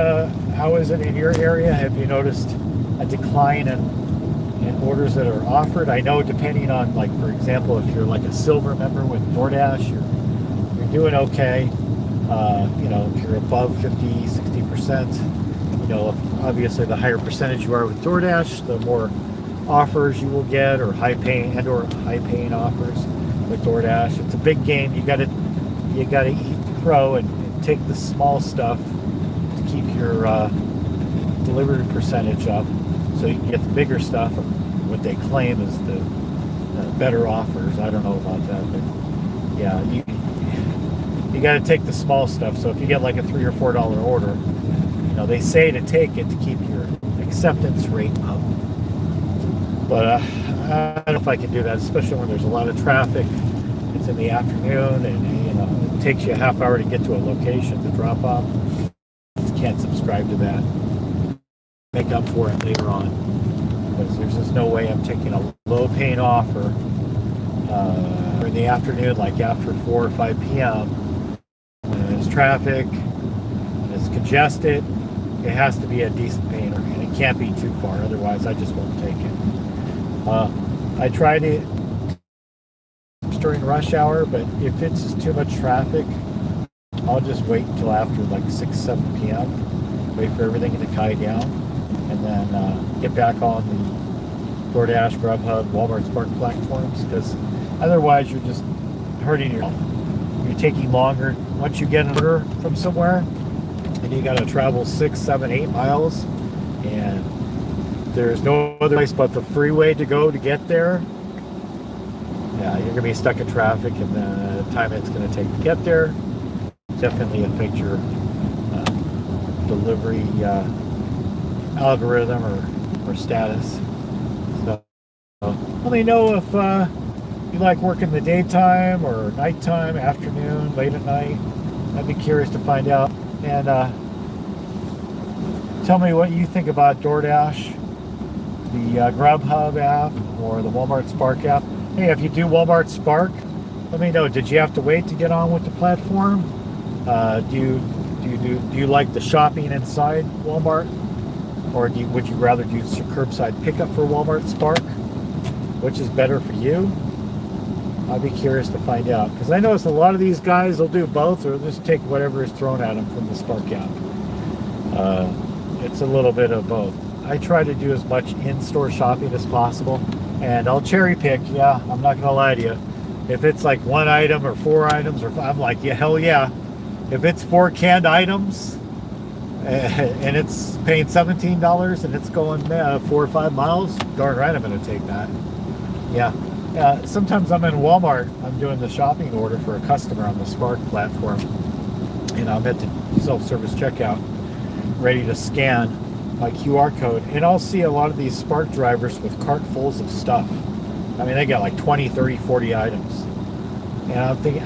A: how is it in your area? Have you noticed a decline in orders that are offered? I know depending on, like, for example, if you're like a silver member with DoorDash, you're doing okay. If you're above 50-60%, obviously the higher percentage you are with DoorDash, the more offers you will get, or high paying offers with DoorDash. It's a big game. You gotta eat the crow and take the small stuff to keep your delivery percentage up, so you can get the bigger stuff. What they claim is the better offers. I don't know about that, but yeah, you got to take the small stuff. So if you get like a $3 or $4 order, they say to take it to keep your acceptance rate up. But I don't know if I can do that, especially when there's a lot of traffic. It's in the afternoon, and it takes you a half hour to get to a location to drop off. You can't subscribe to that. Make up for it later on, because there's just no way I'm taking a low-paying offer in the afternoon, like after 4 or 5 p.m. when there's traffic, and it's congested. It has to be a decent paying, and it can't be too far. Otherwise, I just won't take it. I tried it during rush hour, but if it's too much traffic, I'll just wait until after like 6, 7 p.m. Wait for everything to die down, and then get back on the DoorDash, Grubhub, Walmart Spark platforms, because otherwise you're just hurting yourself. You're taking longer. Once you get an order from somewhere, and you got to travel 6, 7, 8 miles, and there's no other place but the freeway to go to get there, yeah, you're going to be stuck in traffic, and the time it's going to take to get there definitely affect your delivery algorithm or status. So let me know if you like working the daytime or nighttime, afternoon, late at night. I'd be curious to find out. And tell me what you think about DoorDash, the Grubhub app, or the Walmart Spark app. Hey, if you do Walmart Spark, let me know. Did you have to wait to get on with the platform? Do you like the shopping inside Walmart, or would you rather do curbside pickup for Walmart Spark? Which is better for you? I'd be curious to find out, because I notice a lot of these guys will do both, or just take whatever is thrown at them from the Spark app. It's a little bit of both. I try to do as much in-store shopping as possible, and I'll cherry pick. Yeah, I'm not gonna lie to you. If it's like 1 item or 4 items, or I'm like, yeah, hell yeah. If it's 4 canned items and it's paying $17 and it's going 4 or 5 miles, darn right I'm gonna take that. Yeah. Sometimes I'm in Walmart. I'm doing the shopping order for a customer on the Spark platform, and I'm at the self-service checkout, ready to scan my QR code, and I'll see a lot of these Spark drivers with cartfuls of stuff. I mean, they got like 20, 30, 40 items. And I'm thinking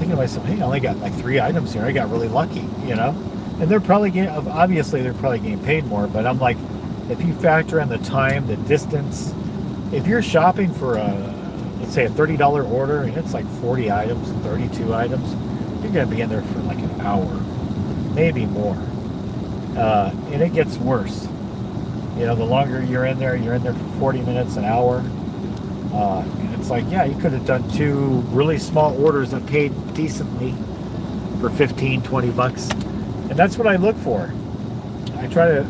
A: to myself, hey, I only got like 3 items here. I got really lucky, And they're probably obviously they're probably getting paid more, but I'm like, if you factor in the time, the distance, if you're shopping for let's say a $30 order, and it's like 40 items, 32 items, you're going to be in there for like an hour, maybe more. And it gets worse. The longer you're in there for 40 minutes, an hour. And it's like, yeah, you could have done 2 really small orders and paid decently for 15, 20 bucks. And that's what I look for. I try to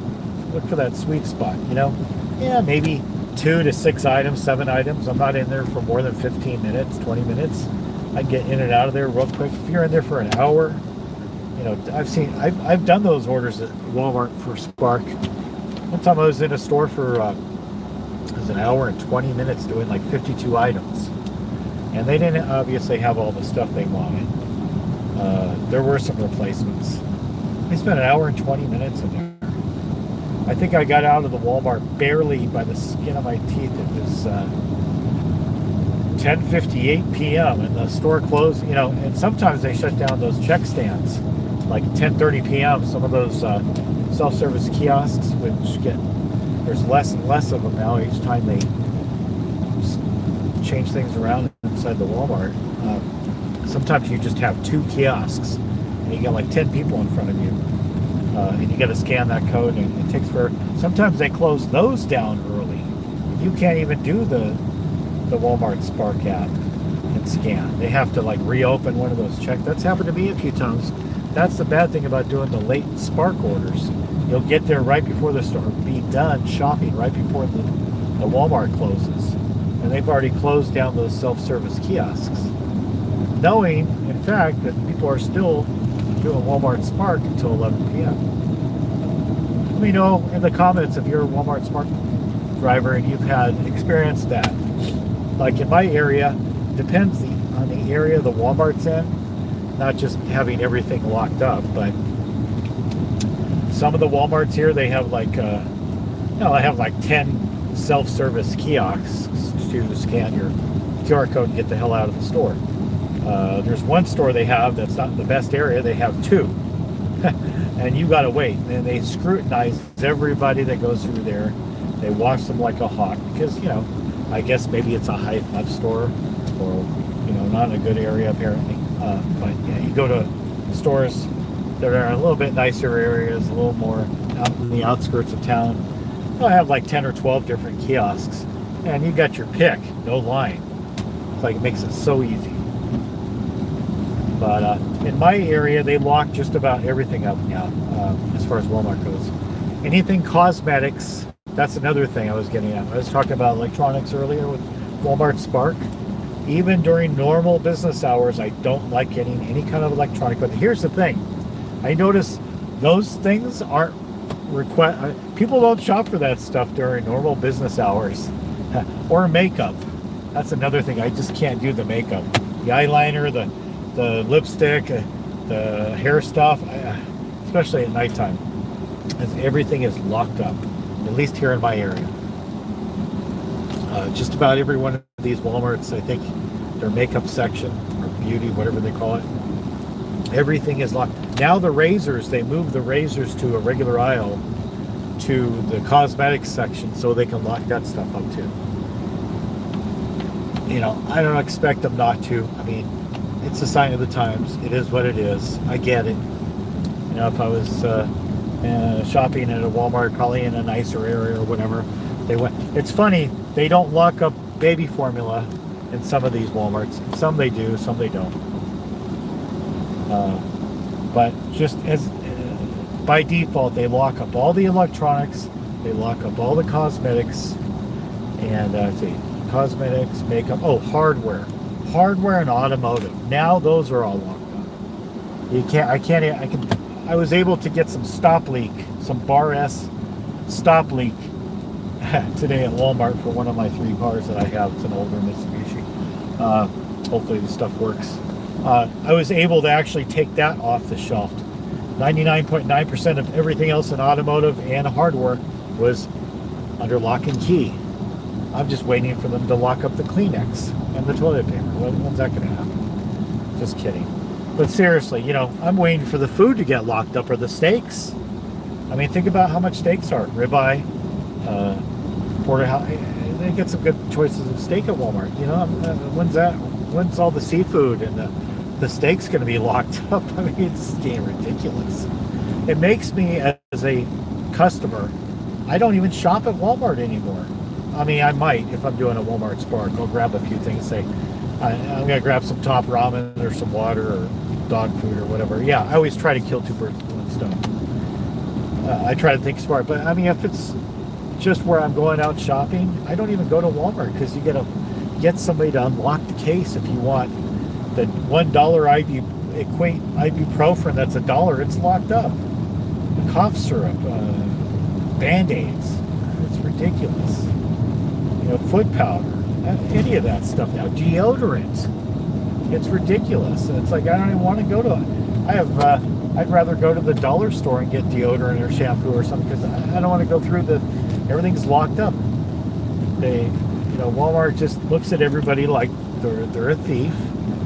A: look for that sweet spot, Yeah, maybe 2 to 6 items, 7 items. I'm not in there for more than 15 minutes, 20 minutes. I get in and out of there real quick. If you're in there for an hour, I've done those orders at Walmart for Spark. One time I was in a store for it was an hour and 20 minutes doing like 52 items, and they didn't obviously have all the stuff they wanted. There were some replacements. I spent an hour and 20 minutes in there. I think I got out of the Walmart barely by the skin of my teeth. It was 10:58 p.m. and the store closed, and sometimes they shut down those check stands like 10:30 p.m. Some of those self-service kiosks, which there's less and less of them now each time they change things around inside the Walmart. Sometimes you just have 2 kiosks and you got like 10 people in front of you, and you got to scan that code, and it takes forever. Sometimes they close those down early. You can't even do the Walmart Spark app and scan. They have to like reopen one of those checks. That's happened to me a few times. That's the bad thing about doing the late Spark orders. You'll get there right before the store, be done shopping right before the the Walmart closes. And they've already closed down those self-service kiosks, knowing, in fact, that people are still doing Walmart Spark until 11 p.m. Let me know in the comments if you're a Walmart Spark driver and you've had experienced that. Like in my area, depends on the area the Walmart's in, not just having everything locked up, but some of the Walmarts here, they have like, they have like 10 self-service kiosks to scan your QR code and get the hell out of the store. There's one store they have that's not in the best area, they have 2. And you gotta wait. And they scrutinize everybody that goes through there. They watch them like a hawk because, I guess maybe it's a high enough store or, not in a good area apparently. But yeah, you go to stores that are in a little bit nicer areas, a little more out in the outskirts of town. They'll have like 10 or 12 different kiosks and you got your pick, no line. It's like, it makes it so easy. But in my area, they lock just about everything up now, as far as Walmart goes. Anything cosmetics, that's another thing I was getting at. I was talking about electronics earlier with Walmart Spark. Even during normal business hours, I don't like getting any kind of electronic. But here's the thing. I notice those things aren't people don't shop for that stuff during normal business hours. Or makeup. That's another thing. I just can't do the makeup. The eyeliner, the lipstick, the hair stuff, especially at nighttime, as everything is locked up, at least here in my area. Just about every one of these Walmarts, I think their makeup section or beauty, whatever they call it, everything is locked. Now the razors, they move the razors to a regular aisle to the cosmetics section so they can lock that stuff up too. I don't expect them not to. I mean, it's a sign of the times. It is what it is. I get it. If I was shopping at a Walmart, probably in a nicer area or whatever, it's funny, they don't lock up baby formula in some of these Walmarts. Some they do, some they don't. But just as by default, they lock up all the electronics, they lock up all the cosmetics, and let's see, cosmetics, makeup, hardware and automotive. Now those are all locked up. I was able to get some Bar S stop leak today at Walmart for one of my 3 cars that I have. It's an older Mitsubishi. Hopefully the stuff works. I was able to actually take that off the shelf. 99.9% of everything else in automotive and hardware was under lock and key. I'm just waiting for them to lock up the Kleenex and the toilet paper. When's that going to happen? Just kidding. But seriously, I'm waiting for the food to get locked up, or the steaks. I mean, think about how much steaks are. Ribeye, porterhouse. They get some good choices of steak at Walmart. When's all the seafood and the steak's going to be locked up? I mean, it's getting ridiculous. It makes me, as a customer, I don't even shop at Walmart anymore. I mean, I might if I'm doing a Walmart Spark. I'll grab a few things, say, I'm going to grab some top ramen or some water or dog food or whatever. Yeah, I always try to kill 2 birds with one stone. I try to think smart. But, I mean, if it's just where I'm going out shopping, I don't even go to Walmart because you got to get somebody to unlock the case if you want the $1 ibuprofen that's $1. It's locked up. The cough syrup, Band-Aids. It's ridiculous. Foot powder, any of that stuff now. Deodorant. It's ridiculous. It's like I don't even want to go to it. I'd rather go to the dollar store and get deodorant or shampoo or something because I don't want to go through everything's locked up. Walmart just looks at everybody like they're a thief.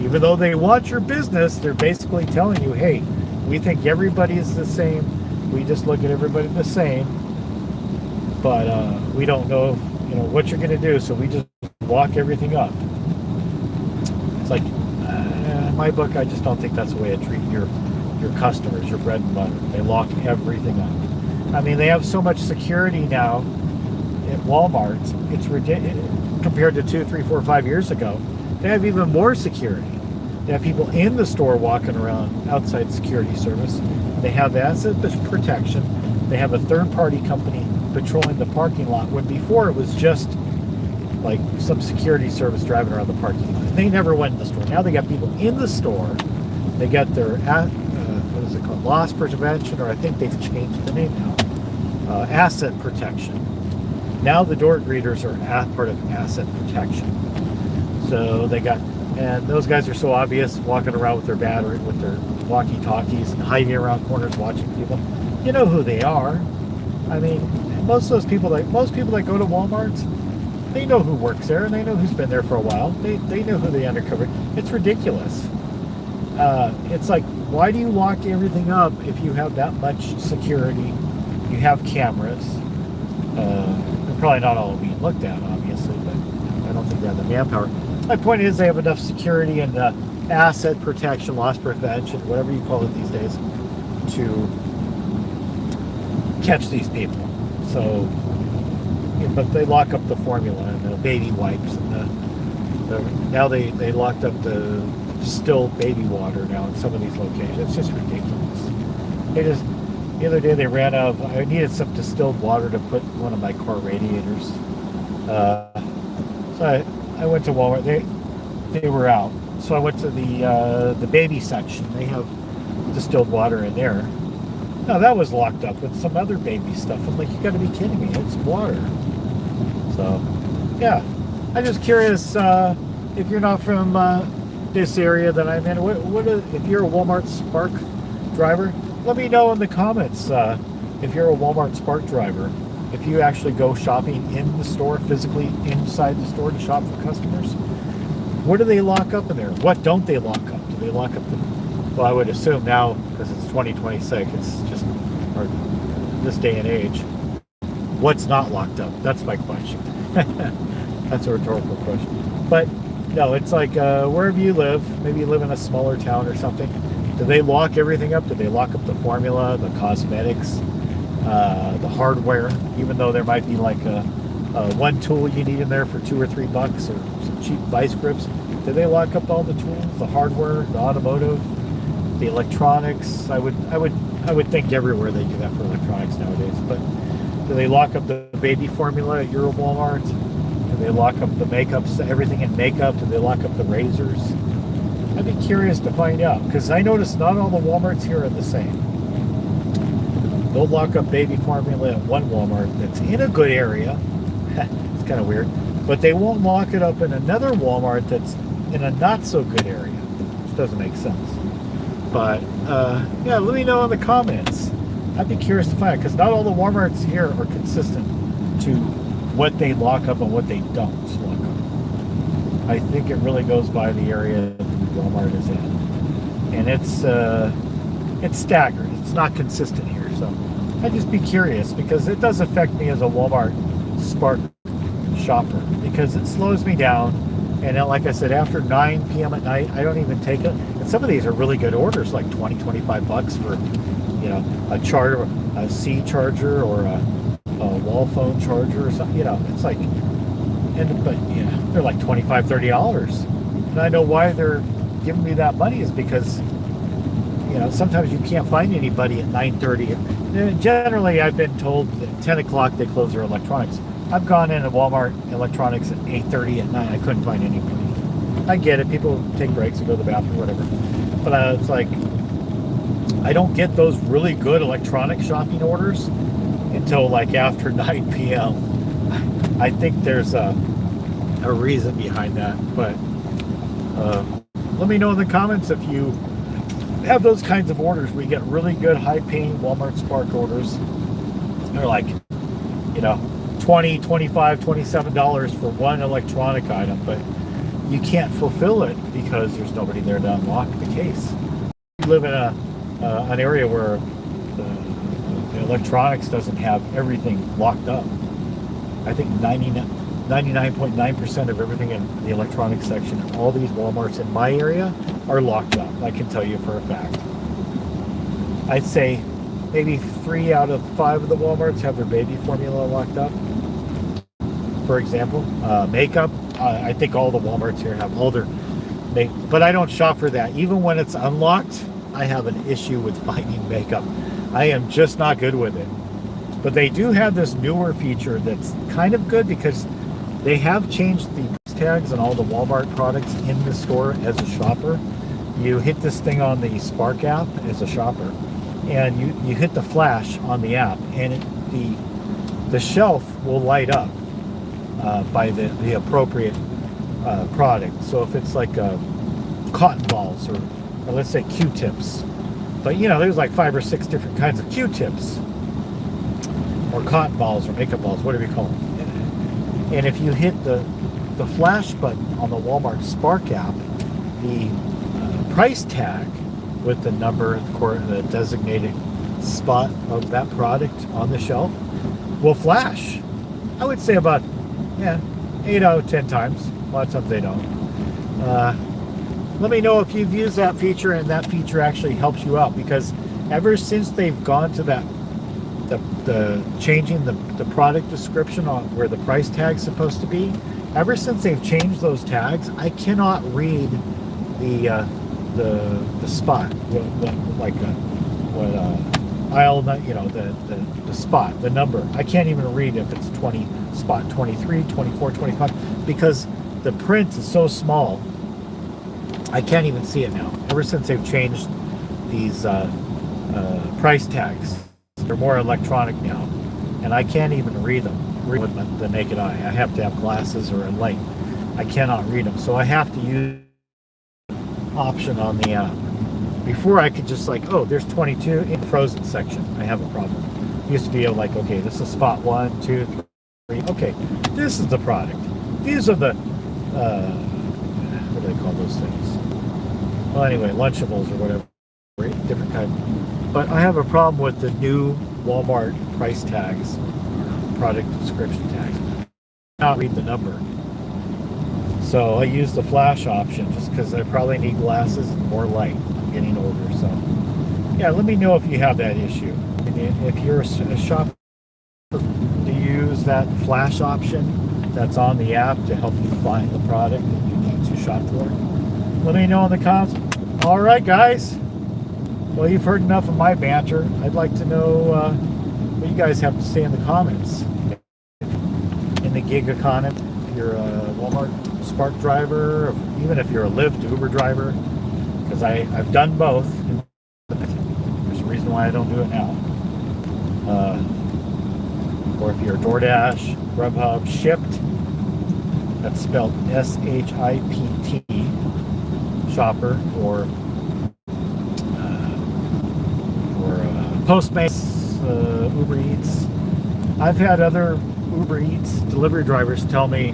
A: Even though they want your business, they're basically telling you, hey, we think everybody is the same. We just look at everybody the same. But we don't know what you're going to do, so we just lock everything up. It's like, in my book, I just don't think that's the way to treat your customers, your bread and butter. They lock everything up. I mean, they have so much security now at Walmart. It's ridiculous. Compared to 2, 3, 4, 5 years ago, they have even more security. They have people in the store walking around outside security service. They have asset protection. They have a third-party company patrolling the parking lot, when before it was just like some security service driving around the parking lot. They never went in the store. Now they got people in the store. They got their what is it called, loss prevention, or I think they've changed the name now, asset protection. Now the door greeters are part of asset protection. So they got, and those guys are so obvious, walking around with their battery, with their walkie-talkies and hiding around corners watching people. You know who they are. I mean, most of those people, most people that go to Walmart, they know who works there and they know who's been there for a while. They know who they undercover. It's ridiculous. It's like, why do you lock everything up if you have that much security? You have cameras. They're probably not all being looked at, obviously, but I don't think they have the manpower. My point is, they have enough security and asset protection, loss prevention, whatever you call it these days, to catch these people. So, yeah, but they lock up the formula and the baby wipes and now they locked up the distilled baby water now in some of these locations. It's just ridiculous. The other day they ran out of, I needed some distilled water to put in one of my car radiators. So I went to Walmart. They were out. So I went to the baby section. They have distilled water in there. No, that was locked up with some other baby stuff. I'm like, you got to be kidding me! It's water. So, yeah, I'm just curious if you're not from this area that I'm in. If you're a Walmart Spark driver? Let me know in the comments if you're a Walmart Spark driver. If you actually go shopping in the store, physically inside the store to shop for customers, what do they lock up in there? What don't they lock up? Do they lock up the... Well, I would assume now, because it's 2026, it's just, or this day and age, what's not locked up? That's my question. That's a rhetorical question. But, no, it's like wherever you live, maybe you live in a smaller town or something, do they lock everything up? Do they lock up the formula, the cosmetics, the hardware, even though there might be like one tool you need in there for $2 or $3 or some cheap vice grips? Do they lock up all the tools, the hardware, the automotive, the electronics? I would think everywhere they do that for electronics nowadays. But do they lock up the baby formula at your Walmart? Do they lock up the makeups, everything in makeup? Do they lock up the razors? I'd be curious to find out, because I noticed not all the Walmarts here are the same. They'll lock up baby formula at one Walmart that's in a good area. It's kind of weird. But they won't lock it up in another Walmart that's in a not so good area, which doesn't make sense. But yeah, let me know in the comments. I'd be curious to find out, because not all the Walmarts here are consistent to what they lock up and what they don't lock up. I think it really goes by the area that the Walmart is in, and it's staggered. It's not consistent here, so I'd just be curious, because it does affect me as a Walmart Spark shopper, because it slows me down. And then, like I said, after 9 p.m. at night, I don't even take it. And some of these are really good orders, like $20-25 for, you know, a C charger or a wall phone charger or something. You know, it's like, but you know, they're like $25-30. And I know why they're giving me that money is because, you know, sometimes you can't find anybody at 9:30. And generally, I've been told at 10 o'clock they close their electronics. I've gone into Walmart electronics at 8:30 at night. I couldn't find anybody. I get it. People take breaks and go to the bathroom, whatever. But it's like, I don't get those really good electronic shopping orders until like after 9 p.m. I think there's a reason behind that. But let me know in the comments if you have those kinds of orders where you get really good high-paying Walmart Spark orders. They're like, you know, $20, $25, $27 for one electronic item, but you can't fulfill it because there's nobody there to unlock the case. You live in an area where the electronics doesn't have everything locked up. I think 99.9% of everything in the electronics section in all these Walmarts in my area are locked up. I can tell you for a fact. I'd say maybe 3 out of 5 of the Walmarts have their baby formula locked up. For example, makeup. I think all the Walmarts here have all their makeup, but I don't shop for that. Even when it's unlocked, I have an issue with finding makeup. I am just not good with it. But they do have this newer feature that's kind of good, because They have changed the price tags on all the Walmart products in the store as a shopper. You hit this thing on the Spark app as a shopper, and you hit the flash on the app, and the shelf will light up by the appropriate product. So if it's like cotton balls or let's say Q-tips, but you know, there's like 5 or 6 different kinds of Q-tips or cotton balls or makeup balls, whatever you call them. And if you hit the flash button on the Walmart Spark app, the price tag with the number, the designated spot of that product on the shelf will flash. I would say about 8 out of 10 times. A lot of times they don't. Let me know if you've used that feature and that feature actually helps you out, because ever since they've gone to that the changing the product description on where the price tag's supposed to be, ever since they've changed those tags, I cannot read the spot, aisle, you know, the spot, the number. I can't even read if it's 20, spot 23, 24, 25, because the print is so small. I can't even see it now. Ever since they've changed these price tags, they're more electronic now, and I can't even read them with the naked eye. I have to have glasses or a light. I cannot read them, so I have to use option on the app. Before I could just like, oh, there's 22 in the frozen section. I have a problem. Used to be able like, okay, this is spot 1, 2, 3. Okay, this is the product. These are the what do they call those things? Well, anyway, Lunchables or whatever, different kind. But I have a problem with the new Walmart price tags, product description tags. I cannot read the number. So I use the flash option just because I probably need glasses and more light. I'm getting older, so yeah. Let me know if you have that issue. And if you're a shopper, do you use that flash option that's on the app to help you find the product that you need to shop for? Let me know in the comments. All right, guys. Well, you've heard enough of my banter. I'd like to know what you guys have to say in the comments. In the gig economy, if you're a Walmart Spark driver, or even if you're a Lyft Uber driver, because I've done both. There's a reason why I don't do it now. Or if you're a DoorDash, Grubhub, Shipped, that's spelled SHIPT, shopper, or Postmates, Uber Eats. I've had other Uber Eats delivery drivers tell me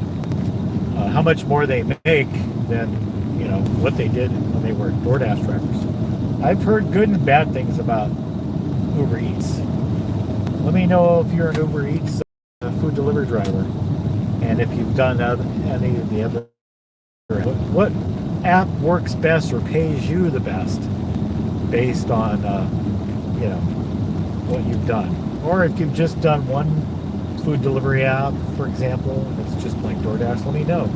A: how much more they make than, you know, what they did when they were DoorDash drivers. I've heard good and bad things about Uber Eats. Let me know if you're an Uber Eats food delivery driver, and if you've done any of the other. What app works best or pays you the best based on you know, what you've done, or if you've just done one food delivery app, for example, it's just like DoorDash. Let me know.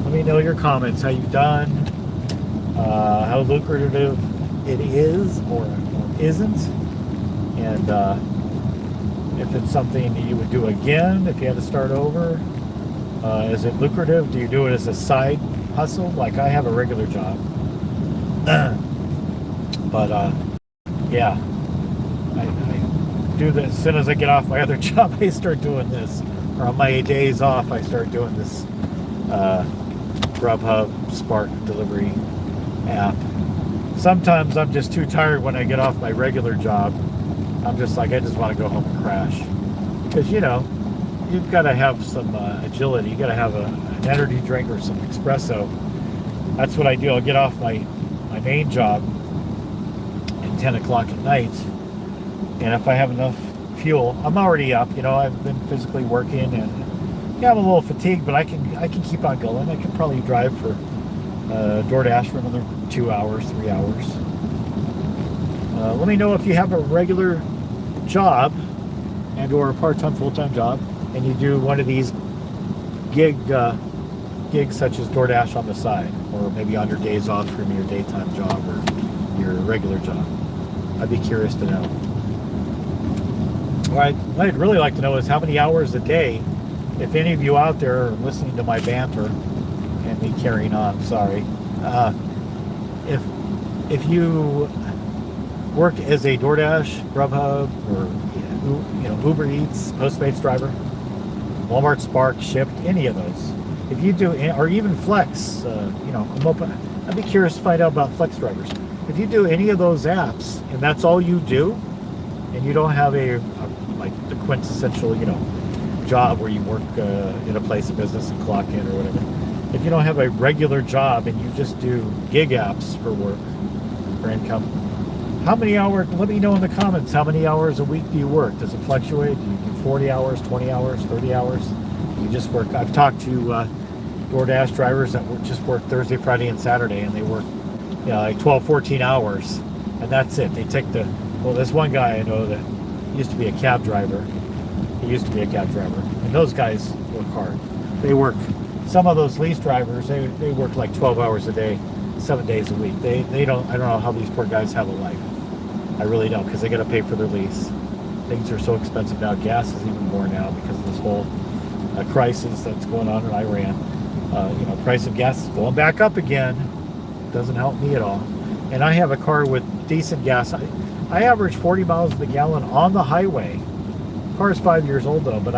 A: Let me know your comments, how you've done, how lucrative it is or isn't, and if it's something that you would do again if you had to start over. Is it lucrative? Do you do it as a side hustle? Like I have a regular job, but yeah, I do this as soon as I get off my other job. I start doing this, or on my days off I start doing this Grubhub Spark delivery app. Sometimes I'm just too tired when I get off my regular job. I'm just like, I just want to go home and crash, because you know, you've got to have some agility. You got to have an energy drink or some espresso. That's what I do. I'll get off my main job at 10 o'clock at night, and if I have enough fuel, I'm already up. You know, I've been physically working, and yeah, I'm a little fatigued, but I can keep on going. I can probably drive for DoorDash for another 2 hours, 3 hours. Let me know if you have a regular job and or a part-time, full-time job, and you do one of these gigs such as DoorDash on the side, or maybe on your days off from your daytime job or your regular job. I'd be curious to know. What I'd really like to know is how many hours a day if any of you out there are listening to my banter and me carrying on, sorry. If you work as a DoorDash, Grubhub, or Uber Eats, Postmates driver, Walmart Spark, Shipt, any of those. If you do, or even Flex, I'm open. I'd be curious to find out about Flex drivers. If you do any of those apps and that's all you do, and you don't have a like the quintessential, job where you work in a place of business and clock in or whatever. If you don't have a regular job and you just do gig apps for work, for income, how many hours, let me know in the comments, how many hours a week do you work? Does it fluctuate? Do you do 40 hours, 20 hours, 30 hours? You just work. I've talked to DoorDash drivers that just work Thursday, Friday, and Saturday, and they work like 12, 14 hours, and that's it. They take there's one guy I know that used to be a cab driver. He used to be a cab driver, and those guys work hard. They work, some of those lease drivers, they work like 12 hours a day, 7 days a week. I don't know how these poor guys have a life. I really don't, because they got to pay for their lease. Things are so expensive now. Gas is even more now because of this whole crisis that's going on in Iran. Price of gas is going back up again. Doesn't help me at all. And I have a car with decent gas. I average 40 miles to the gallon on the highway. The car is 5 years old though, but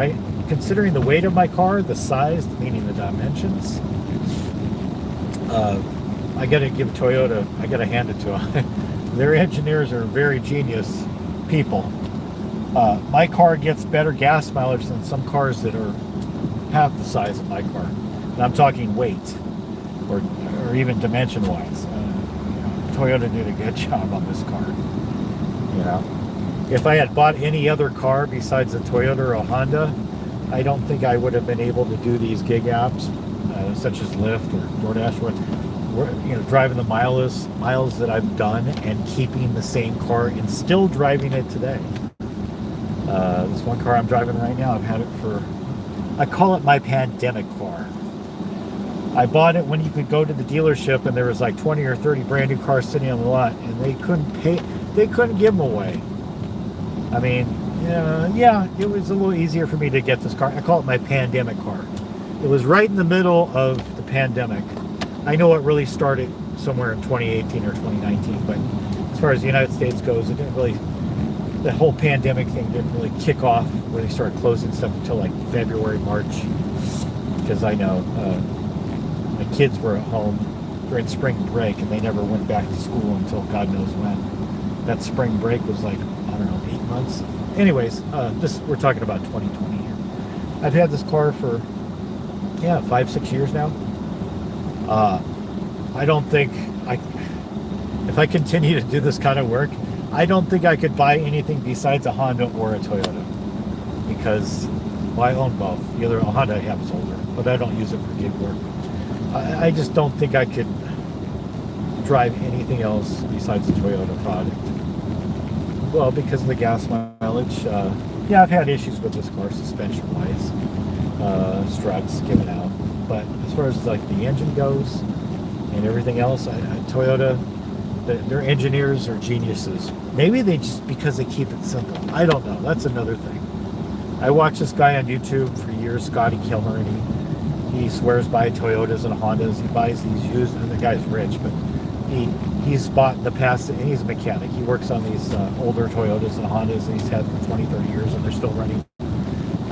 A: considering the weight of my car, the size, meaning the dimensions, I got to give Toyota, I got to hand it to them. Their engineers are very genius people. My car gets better gas mileage than some cars that are half the size of my car. And I'm talking weight or even dimension wise. Toyota did a good job on this car. If I had bought any other car besides a Toyota or a Honda, I don't think I would have been able to do these gig apps, such as Lyft or DoorDash, driving the miles that I've done and keeping the same car and still driving it today. This one car I'm driving right now, I've had it I call it my pandemic car. I bought it when you could go to the dealership and there was like 20 or 30 brand new cars sitting on the lot and they couldn't give them away. I mean, it was a little easier for me to get this car. I call it my pandemic car. It was right in the middle of the pandemic. I know it really started somewhere in 2018 or 2019, but as far as the United States goes, it didn't really, the whole pandemic thing didn't really kick off where they started closing stuff until like February, March, because I know my kids were at home during spring break and they never went back to school until God knows when. That spring break was like, I don't know, 8 months. Anyways, we're talking about 2020 here. I've had this car for 5-6 years now. I don't think if I continue to do this kind of work, I don't think I could buy anything besides a Honda or a Toyota, because I own both. The other Honda I have is older, but I don't use it for gig work. I just don't think I could drive anything else besides a Toyota product. Well, because of the gas mileage. I've had issues with this car, suspension-wise, struts giving out. But as far as like the engine goes and everything else, Toyota, their engineers are geniuses. Maybe they just, because they keep it simple. I don't know. That's another thing. I watched this guy on YouTube for years, Scotty Kilmer, and he swears by Toyotas and Hondas. He buys these used, and the guy's rich, but he's bought in the past, and he's a mechanic. He works on these older Toyotas and Hondas, and he's had for 20, 30 years, and they're still running.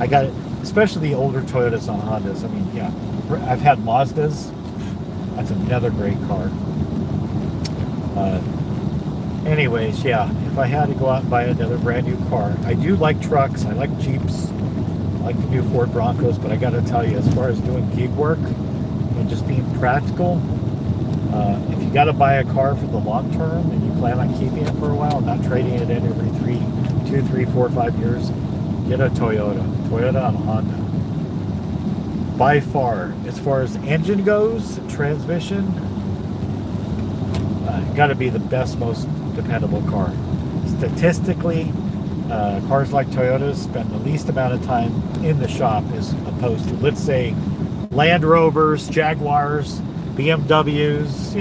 A: I got it, especially the older Toyotas and Hondas. I mean, I've had Mazdas. That's another great car. Anyways, if I had to go out and buy another brand new car, I do like trucks. I like Jeeps. I like the new Ford Broncos, but I got to tell you, as far as doing gig work and just being practical, if you got to buy a car for the long term and you plan on keeping it for a while, not trading it in every 2, 3, 4, 5 years, get a Toyota and a Honda. By far, as far as engine goes, transmission, got to be the best, most dependable car. Statistically, cars like Toyotas spend the least amount of time in the shop as opposed to, let's say, Land Rovers, Jaguars, BMWs,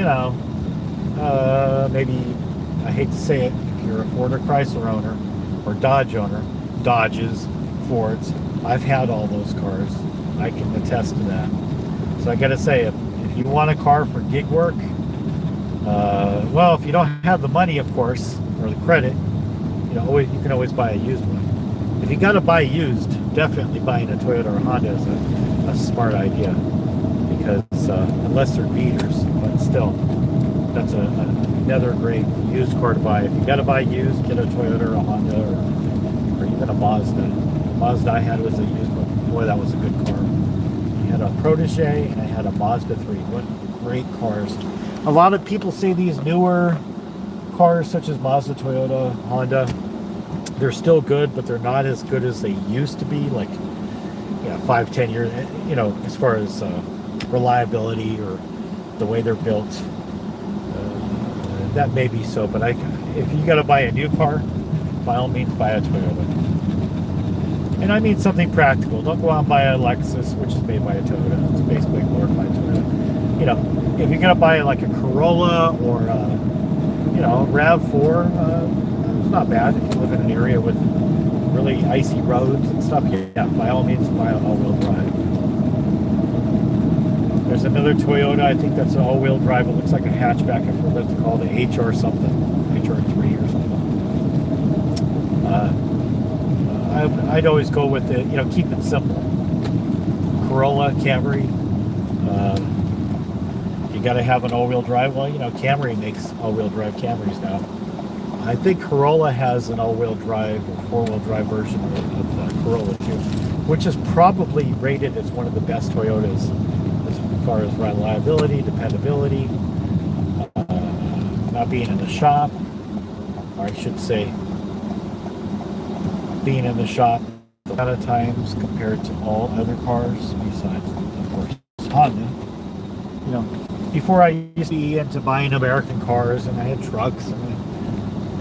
A: maybe, I hate to say it, if you're a Ford or Chrysler owner or Dodge owner, Dodges, Fords, I've had all those cars. I can attest to that. So I got to say, if you want a car for gig work, well, if you don't have the money, of course, or the credit, you can always buy a used one. If you got to buy used, definitely buying a Toyota or Honda is a smart idea, because unless they're beaters, but still, that's another great used car to buy. If you got to buy used, get a Toyota or a Honda, or even a Mazda. The Mazda I had was a used one. Boy, that was a good car. I had a Protege and I had a Mazda 3. What great cars. A lot of people say these newer cars, such as Mazda, Toyota, Honda, they're still good, but they're not as good as they used to be, like 5-10 years, as far as reliability or the way they're built. That may be so, but if you got to buy a new car, by all means buy a Toyota. And I mean something practical. Don't go out and buy a Lexus, which is made by a Toyota. It's basically a glorified Toyota. If you're going to buy like a Corolla or RAV4, it's not bad. If you live in an area with really icy roads and stuff, yeah, by all means buy an all-wheel drive. There's another Toyota, I think that's an all-wheel drive. It looks like a hatchback. I forget what to call it, HR something, HR3 or something. I'd always go with it, keep it simple. Corolla, Camry. You got to have an all-wheel drive. Well, Camry makes all-wheel drive Camrys now. I think Corolla has an all-wheel drive or four-wheel drive version of the Corolla too, which is probably rated as one of the best Toyotas as far as reliability, dependability, not being in the shop, or I should say being in the shop a lot of times compared to all other cars besides, of course, Honda. Before I used to be into buying American cars, and I had trucks and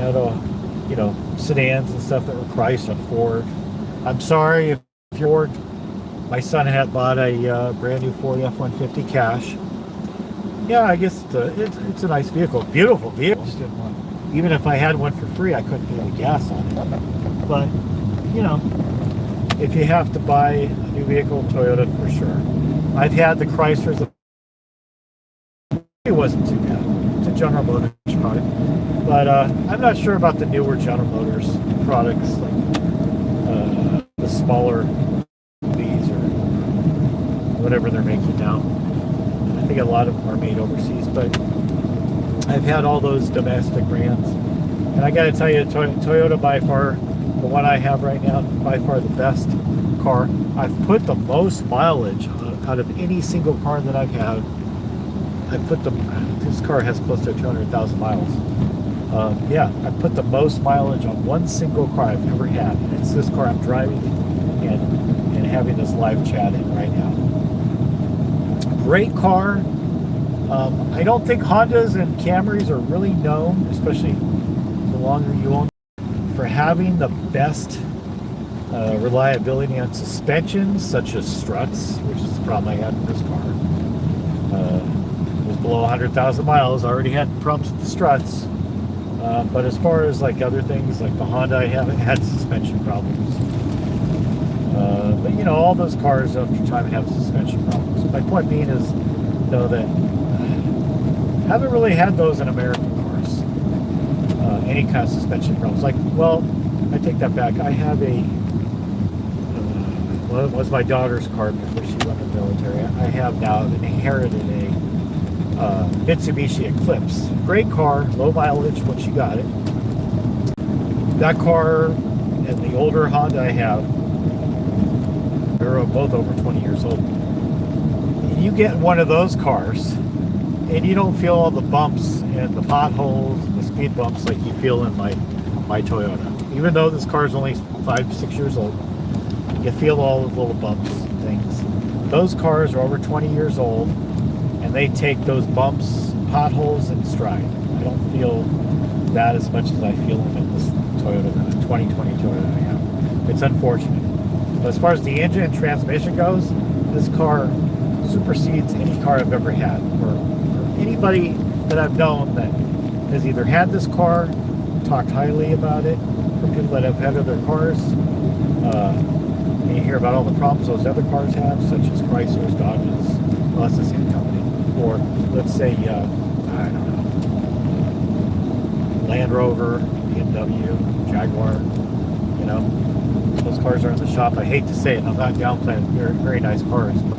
A: I had sedans and stuff that were Chrysler, Ford. I'm sorry if you're Ford. My son had bought a brand new Ford F-150 cash. Yeah, I guess it's a nice vehicle, beautiful vehicle. Just didn't want, even if I had one for free, I couldn't pay the gas on it. But if you have to buy a new vehicle, Toyota for sure. I've had the Chryslers. It wasn't too bad. It's a General Motors product, but I'm not sure about the newer General Motors products, like the smaller Bs or whatever they're making now. I think a lot of them are made overseas, but I've had all those domestic brands, and I got to tell you, Toyota by far, the one I have right now, by far the best car. I've put the most mileage out of any single car that I've had. This car has close to 200,000 miles. I put the most mileage on one single car I've ever had, and it's this car I'm driving and having this live chat in right now. Great car. I don't think Hondas and Camrys are really known, especially the longer you own, for having the best reliability on suspensions, such as struts, which is the problem I had with this car. It was below 100,000 miles, already had problems with the struts. But as far as like other things, like the Honda, I haven't had suspension problems. But all those cars after time have suspension problems. My point being is, though, that I haven't really had those in American cars. Any kind of suspension problems. I take that back. I have it was my daughter's car before she went in the military. I have now inherited a Mitsubishi Eclipse. Great car, low mileage when she got it. That car and the older Honda I have, they're both over 20 years old. You get one of those cars and you don't feel all the bumps and the potholes and the speed bumps like you feel in my Toyota. Even though this car is only 5-6 years old, you feel all the little bumps and things. Those cars are over 20 years old, and they take those bumps, potholes in stride. I don't feel that as much as I feel in this Toyota, the 2020 Toyota I have. It's unfortunate. But as far as the engine and transmission goes, this car supersedes any car I've ever had. Or anybody that I've known that has either had this car, talked highly about it, or people that have had other cars, And you hear about all the problems those other cars have, such as Chryslers, Dodges, well, that's the same company. Or let's say, I don't know, Land Rover, BMW, Jaguar, you know, those cars are in the shop. I hate to say it, I'm not downplaying, they're very nice cars, but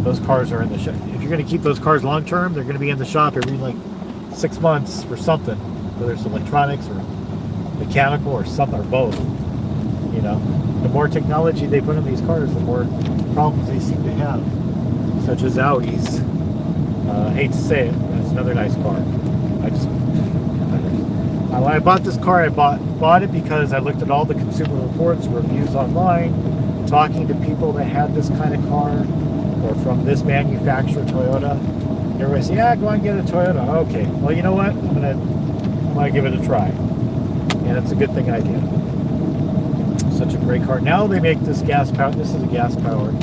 A: those cars are in the shop. If you're going to keep those cars long term, they're going to be in the shop every like 6 months for something, whether it's electronics or mechanical or something or both. You know, the more technology they put in these cars, the more problems they seem to have, such as Audis. I hate to say it, but it's another nice car. When I bought this car, I bought it because I looked at all the consumer reports, reviews online, talking to people that had this kind of car, or from this manufacturer, Toyota. Everybody said, yeah, go and get a Toyota. Okay, well, you know what? I'm gonna give it a try. And it's a good thing I did. Such a great car. Now they make this gas-powered, this is a gas-powered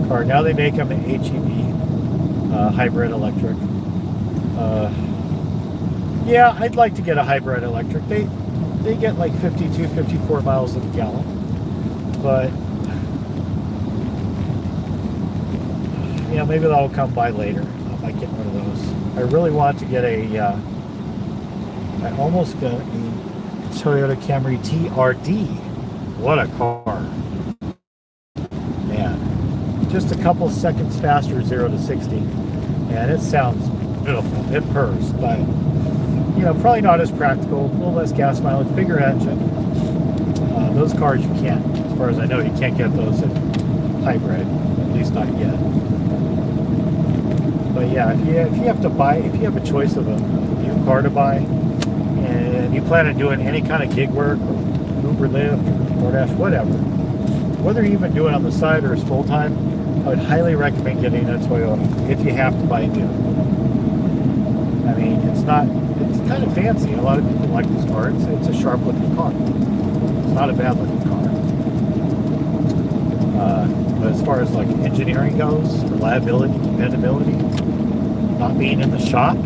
A: car. Now they make them an HEV, hybrid electric. Yeah, I'd like to get a hybrid electric. They get like 52, 54 miles a gallon. But, you know, maybe that'll come by later. I might get one of those. I really want to get I almost got a Toyota Camry TRD. What a car. Man. Just a couple seconds faster, 0 to 60. And it sounds beautiful. It purrs, but, you know, probably not as practical. A little less gas mileage, bigger engine. Those cars you can't, as far as I know, you can't get those in hybrid, at least not yet. But yeah, if you have a choice of a new car to buy, and you plan on doing any kind of gig work, or Uber, Lyft, or DoorDash, whatever, whether you even do it on the side or as full-time, I would highly recommend getting a Toyota if you have to buy new. I mean, it's kind of fancy. A lot of people like this car. It's a sharp-looking car. It's not a bad-looking car. But as far as like engineering goes, reliability, dependability, not being in the shop,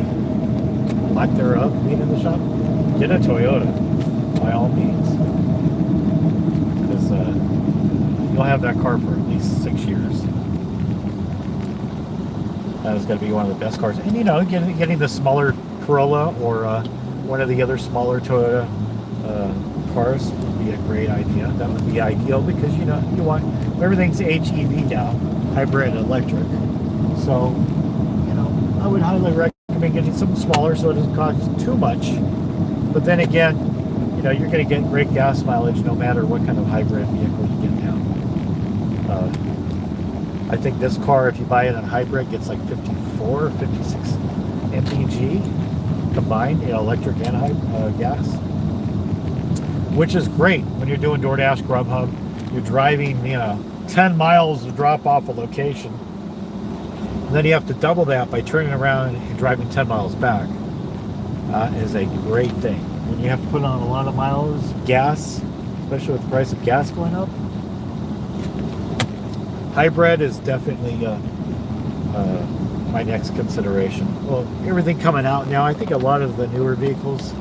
A: lack thereof being in the shop, get a Toyota by all means, because you'll have that car for at least 6 years. That is going to be one of the best cars. And you know, getting the smaller Corolla or one of the other smaller Toyota cars would be a great idea. That would be ideal because, you know, you want, everything's HEV now, hybrid electric. So, you know, I would highly recommend getting something smaller so it doesn't cost too much. But then again, you know, you're going to get great gas mileage no matter what kind of hybrid vehicle you get now. I think this car, if you buy it on hybrid, gets like 54 or 56 mpg combined, you know, electric and gas, which is great when you're doing DoorDash, Grubhub. You're driving, you know, 10 miles to drop off a location, and then you have to double that by turning around and driving 10 miles back. Is a great thing. When you have to put on a lot of miles, gas, especially with the price of gas going up, hybrid is definitely my next consideration. Well, everything coming out now, I think a lot of the newer vehicles,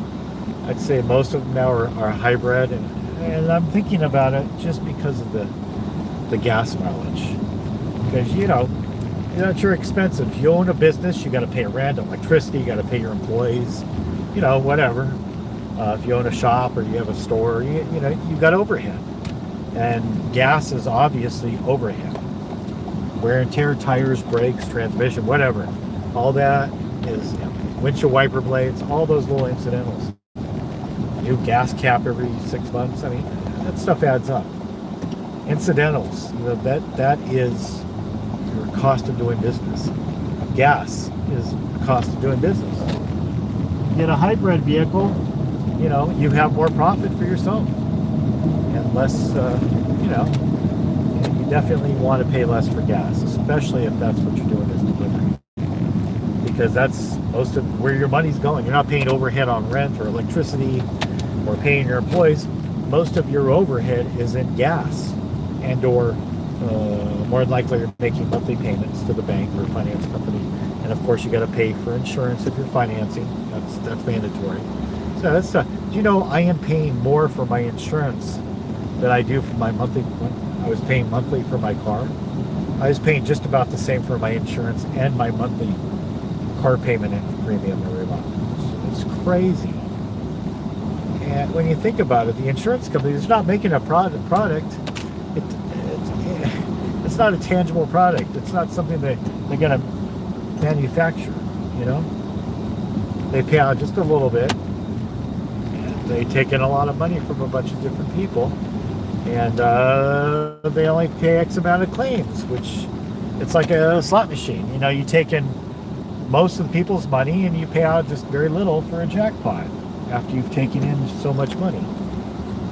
A: I'd say most of them now are hybrid, and I'm thinking about it just because of the gas mileage. Because, you know, you're expensive. If you own a business, you got to pay rent, electricity, you got to pay your employees, you know, whatever. If you own a shop or you have a store, you know, you got overhead. And gas is obviously overhead. Wear and tear, tires, brakes, transmission, whatever. All that is, you know, windshield wiper blades, all those little incidentals. New gas cap every 6 months. I mean, that stuff adds up. Incidentals, you know, that is your cost of doing business. Gas is the cost of doing business. Get a hybrid vehicle, you know, you have more profit for yourself and less, you know, you definitely want to pay less for gas, especially if that's what you're doing as delivery, because that's most of where your money's going. You're not paying overhead on rent or electricity or paying your employees. Most of your overhead is in gas, and or more than likely you're making monthly payments to the bank or finance company, and of course you got to pay for insurance if you're financing. That's mandatory. So that's you know, I am paying more for my insurance than I do for my monthly. I was paying monthly for my car. I was paying just about the same for my insurance and my monthly car payment and premium every month. It's crazy. And when you think about it, the insurance company is not making a product. It's not a tangible product. It's not something that they're going to manufacture, you know? They pay out just a little bit. And they take in a lot of money from a bunch of different people. And they only pay X amount of claims, which it's like a slot machine. You know, you take in most of the people's money and you pay out just very little for a jackpot after you've taken in so much money.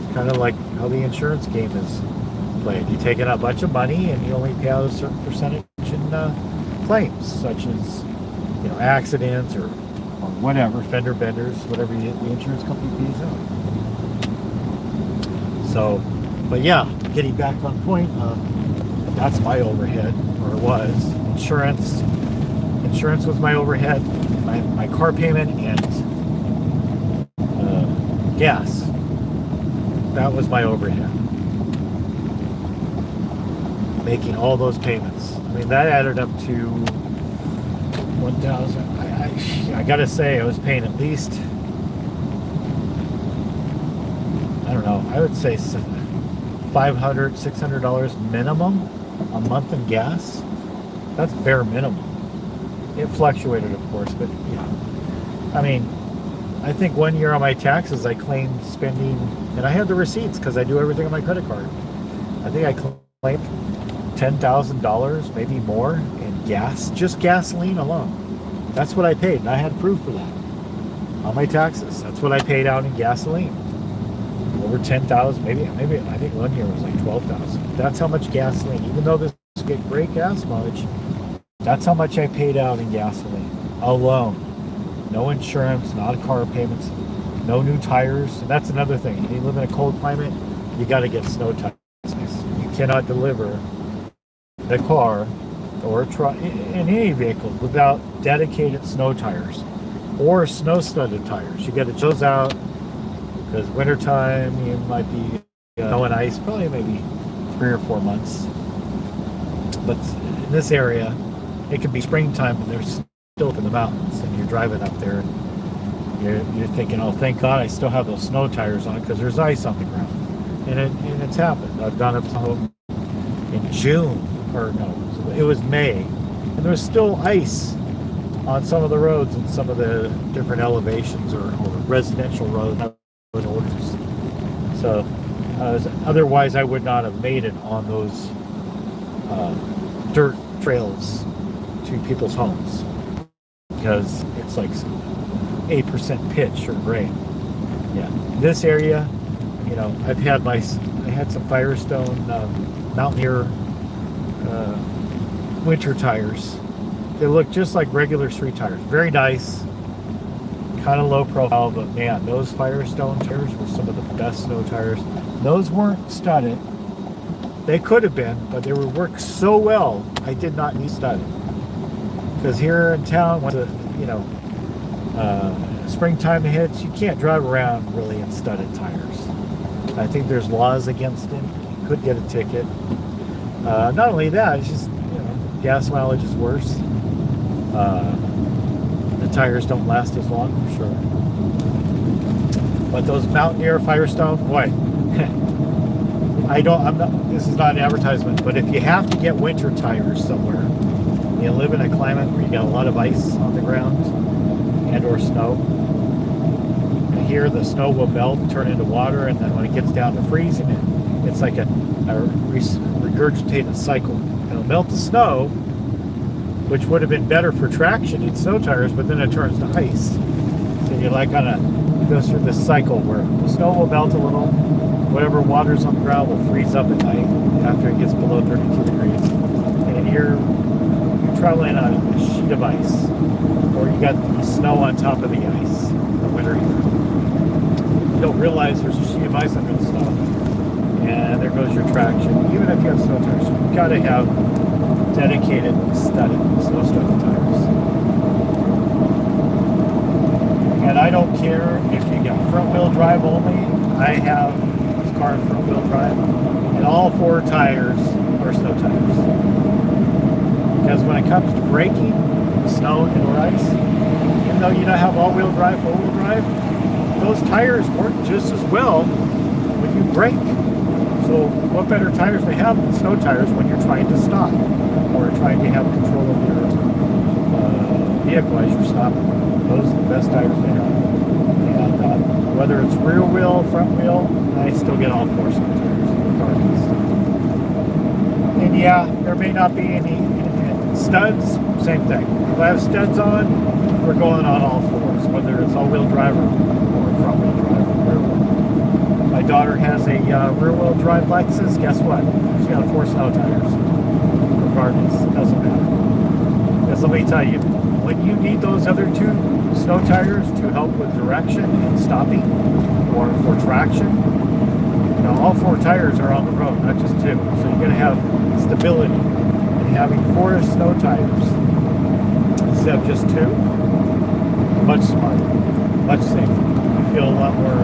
A: It's kind of like how the insurance game is played. You take in a bunch of money and you only pay out a certain percentage in claims, such as, you know, accidents or whatever, fender benders, whatever the insurance company pays out. So, but yeah, getting back on point, that's my overhead, or it was. Insurance was my overhead, my car payment, and gas. That was my overhead. Making all those payments. I mean, that added up to 1,000. I gotta say, I was paying at least, I don't know, I would say $500, $600 minimum a month in gas. That's bare minimum. It fluctuated, of course, but yeah. I mean, I think 1 year on my taxes, I claimed spending, and I had the receipts because I do everything on my credit card. I think I claimed $10,000, maybe more, in gas, just gasoline alone. That's what I paid, and I had proof for that on my taxes. That's what I paid out in gasoline. Over 10,000, maybe I think 1 year was like 12,000. That's how much gasoline, even though this get great gas mileage, that's how much I paid out in gasoline alone. No insurance, not car payments, no new tires. And that's another thing. If you live in a cold climate, you got to get snow tires. You cannot deliver the car or a truck in any vehicle without dedicated snow tires or snow studded tires. You got to choose out because wintertime you might be snow and ice, probably maybe 3 or 4 months. But in this area, it could be springtime and there's still up in the mountains, and you're driving up there and you're thinking, oh, thank God I still have those snow tires on because there's ice on the ground. And it's happened. I've gone up to home in June, or no, it was May, and there was still ice on some of the roads and some of the different elevations or residential roads. So otherwise I would not have made it on those dirt trails to people's homes because it's like 8% pitch or grade. Yeah, this area, you know, I had some Firestone Mountaineer winter tires. They look just like regular street tires. Very nice, kind of low profile, but man, those Firestone tires were some of the best snow tires. Those weren't studded. They could have been, but they were worked so well, I did not need studded. Because here in town, when springtime hits, you can't drive around really in studded tires. I think there's laws against it. You could get a ticket. Not only that, it's just, you know, gas mileage is worse. The tires don't last as long, for sure. But those Mountaineer Firestone, boy, this is not an advertisement, but if you have to get winter tires somewhere, you live in a climate where you got a lot of ice on the ground and or snow, and here the snow will melt and turn into water, and then when it gets down to freezing, it's like a regurgitated cycle. It'll melt the snow, which would have been better for traction in snow tires, but then it turns to ice. So you're like it goes through this cycle where the snow will melt a little, whatever water's on the ground will freeze up at night after it gets below 32 degrees. And you're traveling on a sheet of ice, or you got the snow on top of the ice in the winter. You don't realize there's a sheet of ice under the snow, and there goes your traction. Even if you have snow tires, you've got to have dedicated snow studded tires. And I don't care if you got front wheel drive only. I have this car in front wheel drive, and all 4 tires are snow tires. Because when it comes to braking, snow and ice, even though you don't have all-wheel drive, four-wheel drive, those tires work just as well when you brake. So what better tires they have than snow tires when you're trying to stop or trying to have control of your vehicle as you're stopping. Those are the best tires they have. And whether it's rear wheel, front wheel, I still get all 4 snow tires regardless. And yeah, there may not be any studs, same thing. If I have studs on, we're going on all 4s, whether it's all-wheel drive or front-wheel drive or rear wheel. My daughter has a rear-wheel drive Lexus. Guess what? She got 4 snow tires. Regardless, it doesn't matter. Because let me tell you, when you need those other 2 snow tires to help with direction and stopping or for traction, you know, all 4 tires are on the road, not just 2. So you're going to have stability. And having 4 snow tires instead of just 2, much smarter, much safer. You feel a lot more,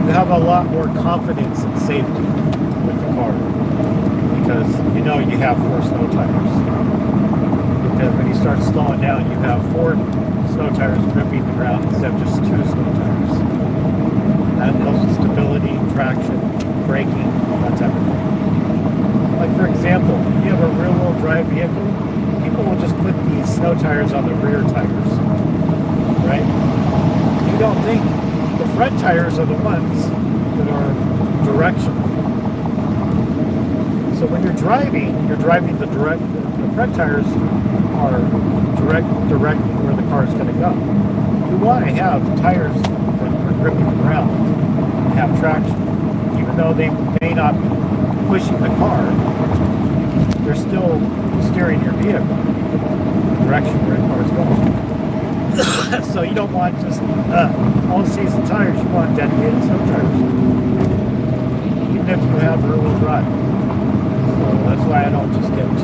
A: you have a lot more confidence and safety with the car because you know you have 4 snow tires. Because when you start slowing down, you have 4 snow tires gripping the ground instead of just 2 snow tires. That helps with stability, traction, braking, that type of thing. Like for example, if you have a rear-wheel drive vehicle, people will just put these snow tires on the rear tires, right? You don't think the front tires are the ones that are directional. So when you're driving the front tires are directing where the car is going to go. You want to have tires that are gripping the ground and have traction. Even though they may not be pushing the car, they're still steering your vehicle in the direction where the car is going. So you don't want just all-season tires. You want dedicated snow tires, even if you have rear-wheel drive. So that's why I don't just get 2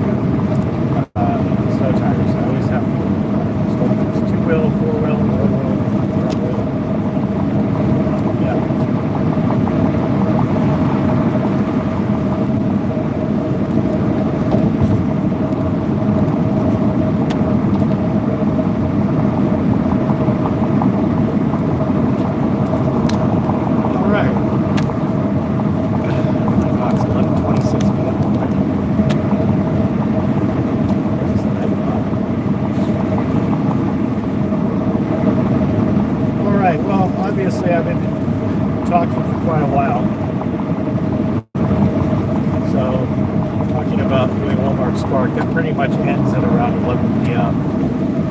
A: snow tires. I always have 4. So it's 2-wheel, 4-wheel, 4-wheel, front-wheel. Yeah. Obviously, I've been talking for quite a while. So, talking about doing Walmart Spark, that pretty much ends at around 11 p.m.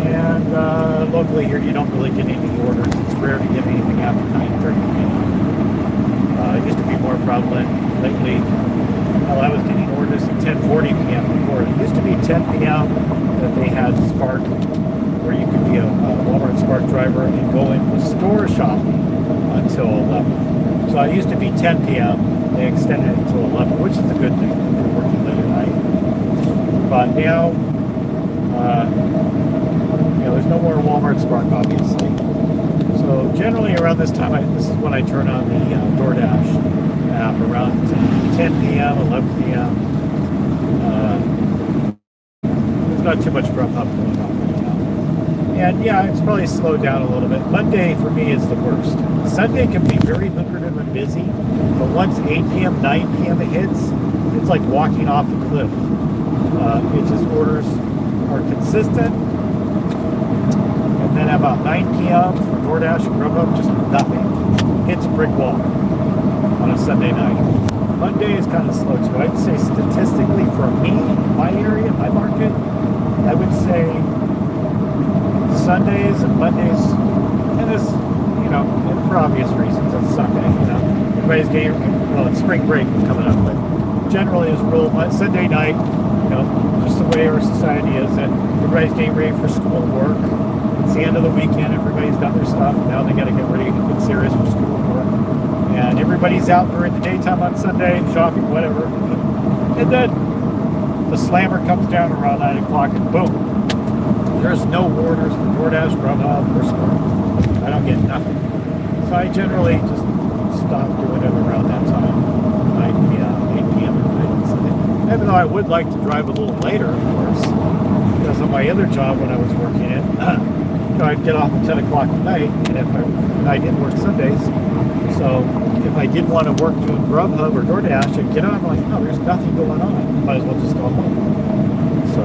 A: And locally here, you don't really get any orders. It's rare to get anything after 9:30 p.m. It used to be more prevalent lately. Well, I was getting orders at 10:40 p.m. before. It used to be 10 p.m. that they had Spark, where you could be a Walmart Spark driver and go in the store shopping until 11. So it used to be 10 p.m. They extended it until 11, which is a good thing if you're working late at night. But now, there's no more Walmart Spark, obviously. So generally around this time, this is when I turn on the DoorDash app around 10 p.m., 11 p.m. There's not too much Grubhub going on. And yeah, it's probably slowed down a little bit. Monday for me is the worst. Sunday can be very lucrative and busy, but once 8 p.m., 9 p.m. it hits, it's like walking off a cliff. It just orders are consistent, and then about 9 p.m. for DoorDash and Grubhub, just nothing. Hits a brick wall on a Sunday night. Monday is kind of slow too. I'd say statistically for me, in my area, my market, I would say Sundays and Mondays, and this, and for obvious reasons, it's Sunday, everybody's getting, it's spring break coming up, but generally as a rule, Sunday night, just the way our society is, and everybody's getting ready for school and work. It's the end of the weekend, everybody's done their stuff, now they got to get ready to get serious for school and work. And everybody's out during the daytime on Sunday, shopping, whatever. And then the slammer comes down around 9 o'clock and boom. There's no orders for DoorDash, Grubhub, or Spark. I don't get nothing. So I generally just stopped doing it around that time, 9 p.m., 8 p.m. at night on Sunday. Even though I would like to drive a little later, of course, because on my other job when I was working it, I'd get off at 10 o'clock at night, and I did work Sundays, so if I did want to work doing Grubhub or DoorDash, I'd get on, I'm like, no, there's nothing going on. Might as well just go home. So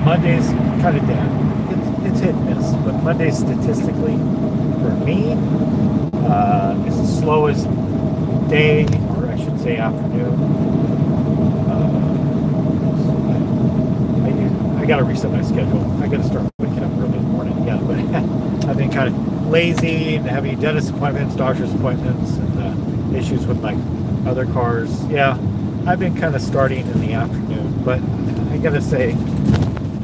A: Monday's kind of dead. It's hit and miss, but Monday statistically for me is the slowest day, or I should say afternoon. I got to reset my schedule. I got to start waking up early in the morning again. But I've been kind of lazy and having dentist appointments, doctor's appointments, and issues with my other cars. Yeah, I've been kind of starting in the afternoon, but I got to say,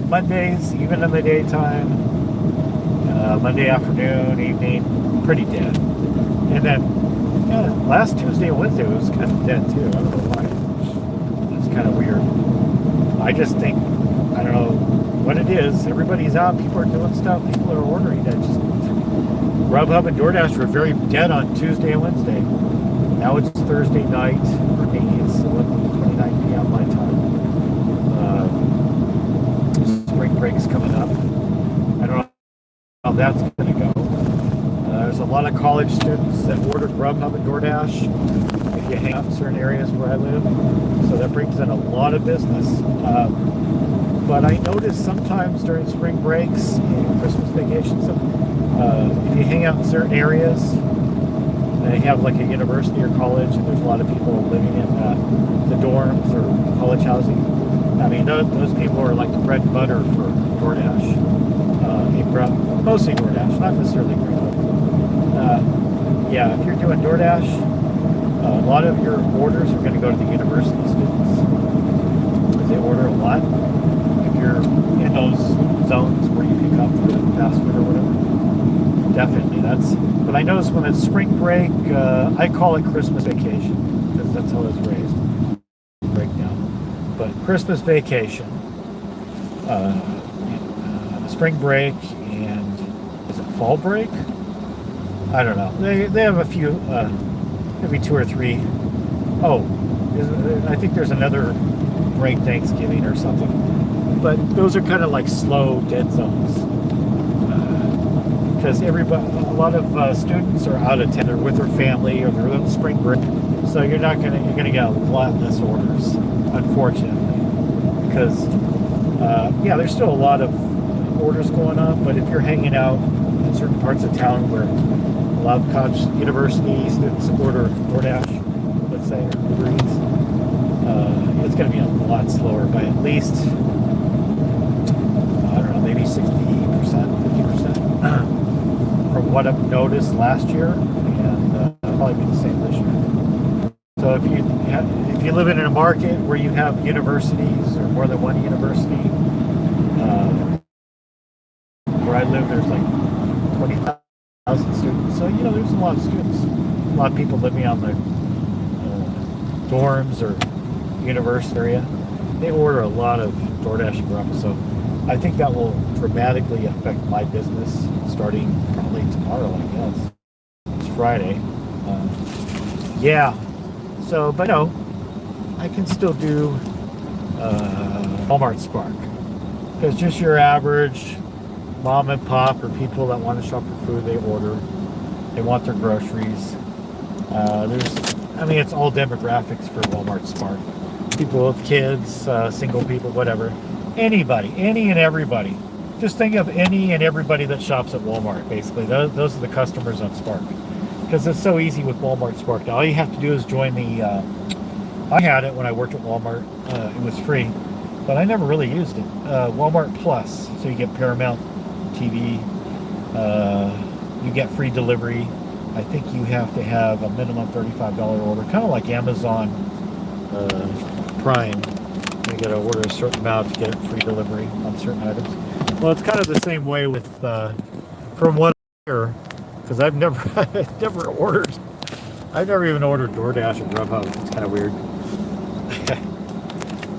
A: Mondays, even in the daytime, Monday afternoon, evening, pretty dead. And then last Tuesday and Wednesday was kind of dead too. I don't know why. It's kind of weird. I just think, I don't know what it is. Everybody's out. People are doing stuff. People are ordering. Grubhub and DoorDash were very dead on Tuesday and Wednesday. Now it's Thursday night for me. It's 11:29 p.m. my time. Spring break's coming up. I don't know how that's going to go. There's a lot of college students that order Grubhub and DoorDash if you hang out in certain areas where I live. So that brings in a lot of business. But I notice sometimes during spring breaks and Christmas vacations, if you hang out in certain areas, and you have like a university or college, and there's a lot of people living in the dorms or college housing, I mean, those people are like the bread and butter for DoorDash. Mostly DoorDash, not necessarily Grubhub. Yeah, if you're doing DoorDash, a lot of your orders are going to go to the university students because they order a lot. If you're in those zones where you pick up for fast food or whatever, definitely but I notice when it's spring break, I call it Christmas vacation because that's how I was raised. Break now, but Christmas vacation, spring break, and is it fall break? I don't know. They have a few, maybe 2 or 3. Oh, I think there's another break, Thanksgiving or something. But those are kind of like slow dead zones because a lot of students are out of town. They're with their family or they're on spring break, so you're gonna get a lot less orders, unfortunately, because there's still a lot of orders going on. But if you're hanging out in certain parts of town where a lot of college university students order DoorDash, let's say, or Uber Eats, it's going to be a lot slower by at least, I don't know, maybe 60%, 50% from what I've noticed last year, and probably be the same this year. So if you live in a market where you have universities or more than one university, where I live, there's like 20,000 students. So, there's a lot of students. A lot of people living on the dorms or university area. They order a lot of DoorDash and Grubhub. So I think that will dramatically affect my business starting probably tomorrow, I guess. It's Friday. So, but I can still do Walmart Spark. Because just your average mom and pop or people that want to shop for food, they order. They want their groceries. It's all demographics for Walmart Spark. People with kids, single people, whatever. Anybody, any and everybody. Just think of any and everybody that shops at Walmart, basically. Those are the customers on Spark. Because it's so easy with Walmart Spark. Now, all you have to do is join the... I had it when I worked at Walmart. It was free. But I never really used it. Walmart Plus. So you get Paramount TV. You get free delivery. I think you have to have a minimum $35 order. Kind of like Amazon Prime. You got to order a certain amount to get free delivery on certain items. Well, it's kind of the same way with, from what I hear, because I've never even ordered DoorDash or Grubhub. It's kind of weird.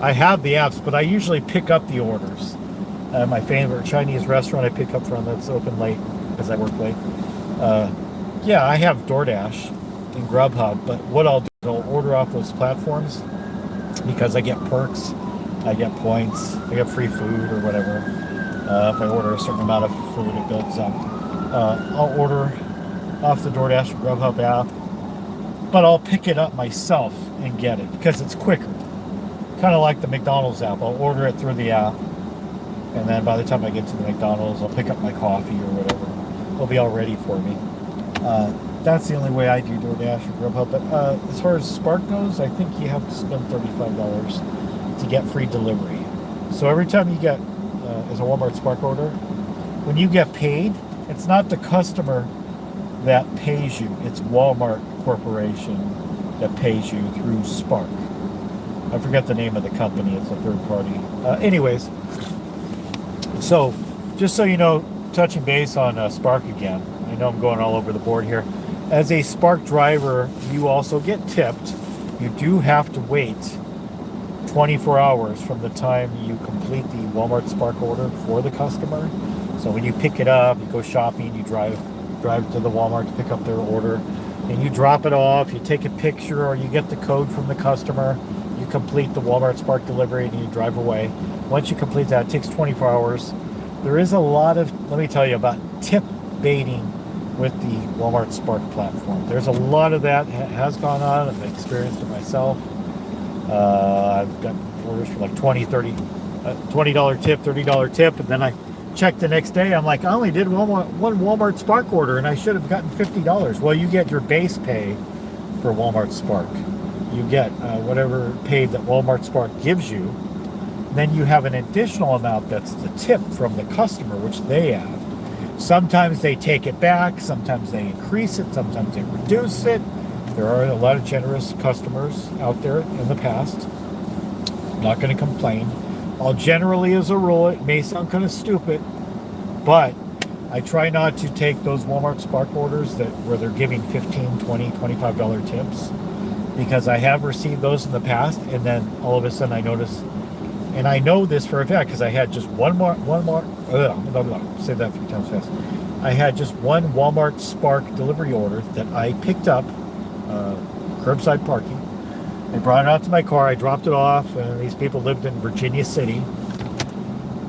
A: I have the apps, but I usually pick up the orders. My favorite Chinese restaurant I pick up from that's open late because I work late. Yeah, I have DoorDash and Grubhub, but what I'll do is I'll order off those platforms because I get perks, I get points, I get free food or whatever. If I order a certain amount of food, it builds up. I'll order off the DoorDash or Grubhub app, but I'll pick it up myself and get it because it's quicker. Kind of like the McDonald's app. I'll order it through the app, and then by the time I get to the McDonald's, I'll pick up my coffee or whatever. It'll be all ready for me. That's the only way I do DoorDash or Grubhub. But as far as Spark goes, I think you have to spend $35 to get free delivery. So every time you get, as a Walmart Spark order, when you get paid, it's not the customer that pays you. It's Walmart Corporation that pays you through Spark. I forget the name of the company. It's a third party. Anyways, so just so you know, touching base on Spark again. I know I'm going all over the board here. As a Spark driver, you also get tipped. You do have to wait 24 hours from the time you complete the Walmart Spark order for the customer. So when you pick it up, you go shopping, you drive to the Walmart to pick up their order, and you drop it off, you take a picture, or you get the code from the customer, you complete the Walmart Spark delivery, and you drive away. Once you complete that, it takes 24 hours. There is a lot of, let me tell you, about tip baiting with the Walmart Spark platform. There's a lot of that has gone on. I've experienced it myself. I've got orders for like $20 tip, $30 tip, and then I check the next day. I'm like, I only did one Walmart Spark order, and I should have gotten $50. Well, you get your base pay for Walmart Spark. You get whatever pay that Walmart Spark gives you. Then you have an additional amount that's the tip from the customer, which they have. Sometimes they take it back, sometimes they increase it, sometimes they reduce it. There are a lot of generous customers out there in the past. I'm not going to complain. I'll generally, as a rule, it may sound kind of stupid, but I try not to take those Walmart Spark orders where they're giving $15, $20, $25 tips, because I have received those in the past, and then all of a sudden I notice, and I know this for a fact because I had just say that 3 times fast. I had just one Walmart Spark delivery order that I picked up, curbside parking. I brought it out to my car, I dropped it off, and these people lived in Virginia City,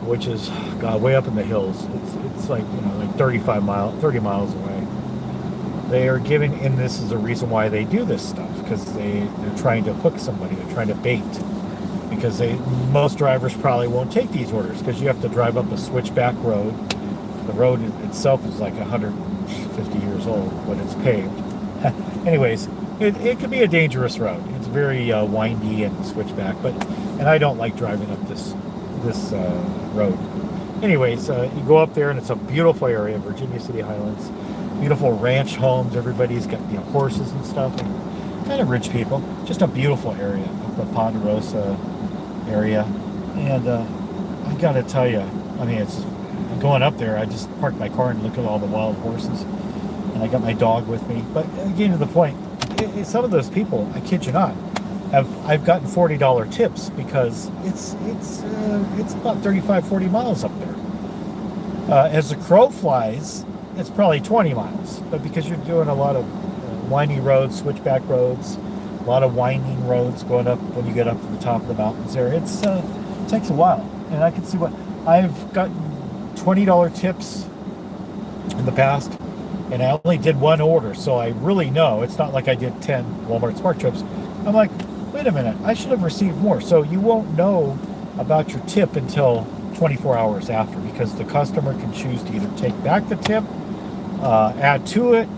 A: which is, God, way up in the hills. It's like, like 30 miles away. They are giving, and this is the reason why they do this stuff, because they're trying to hook somebody, they're trying to bait. Because most drivers probably won't take these orders because you have to drive up a switchback road. The road itself is like 150 years old, but it's paved. Anyways, it can be a dangerous road. It's very windy and switchback, and I don't like driving up this road. Anyways, you go up there and it's a beautiful area, Virginia City Highlands. Beautiful ranch homes. Everybody's got horses and stuff, and kind of rich people. Just a beautiful area, the Ponderosa area. And I gotta tell you, I mean, it's going up there. I just parked my car and looked at all the wild horses, and I got my dog with me. But again, to the point, some of those people, I kid you not, I've gotten $40 tips because it's about 35, 40 miles up there. As the crow flies, it's probably 20 miles, but because you're doing a lot of windy roads, switchback roads, a lot of winding roads going up when you get up to the top of the mountains there, it takes a while. And I can see what I've gotten $20 tips in the past, and I only did one order, so I really know it's not like I did 10 Walmart Spark trips. I'm like, wait a minute, I should have received more. So you won't know about your tip until 24 hours after, because the customer can choose to either take back the tip, add to it,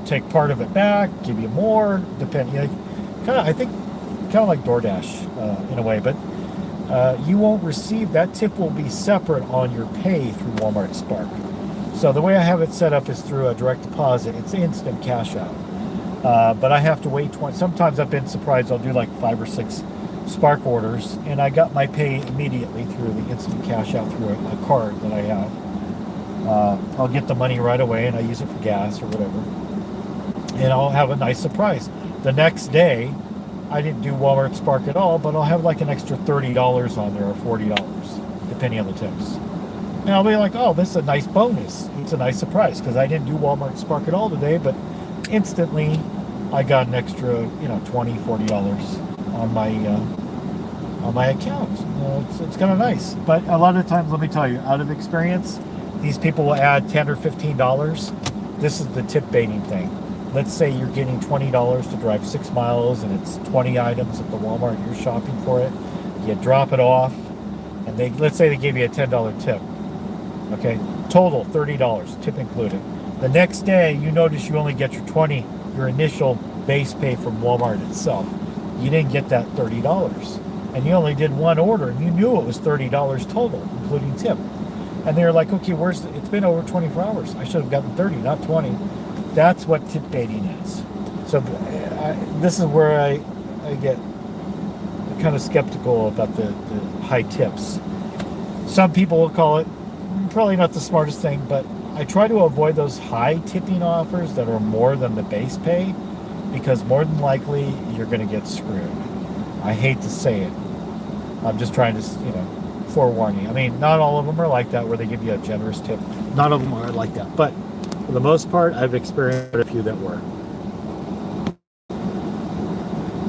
A: take part of it back, give you more, depending. I think kind of like DoorDash in a way, but you won't receive that tip. Will be separate on your pay through Walmart Spark. So the way I have it set up is through a direct deposit. It's instant cash out, but I have to wait 20. Sometimes I've been surprised. I'll do like 5 or 6 Spark orders, and I got my pay immediately through the instant cash out through a card that I have. I'll get the money right away, and I use it for gas or whatever, and I'll have a nice surprise. The next day, I didn't do Walmart Spark at all, but I'll have like an extra $30 on there or $40, depending on the tips. And I'll be like, oh, this is a nice bonus. It's a nice surprise because I didn't do Walmart Spark at all today, but instantly I got an extra, $20, $40 on my account. It's kind of nice. But a lot of times, let me tell you, out of experience, these people will add $10 or $15. This is the tip baiting thing. Let's say you're getting $20 to drive 6 miles and it's 20 items at the Walmart, you're shopping for it. You drop it off and let's say they gave you a $10 tip. Okay, total $30, tip included. The next day, you notice you only get your initial base pay from Walmart itself. You didn't get that $30, and you only did one order, and you knew it was $30 total, including tip. And they're like, okay, it's been over 24 hours. I should have gotten 30, not 20. That's what tip baiting is. So this is where I get kind of skeptical about the high tips. Some people will call it probably not the smartest thing, but I try to avoid those high tipping offers that are more than the base pay, because more than likely you're going to get screwed. I hate to say it. I'm just trying to, forewarn you. I mean, not all of them are like that where they give you a generous tip. Not all of them are like that, but for the most part, I've experienced a few that were.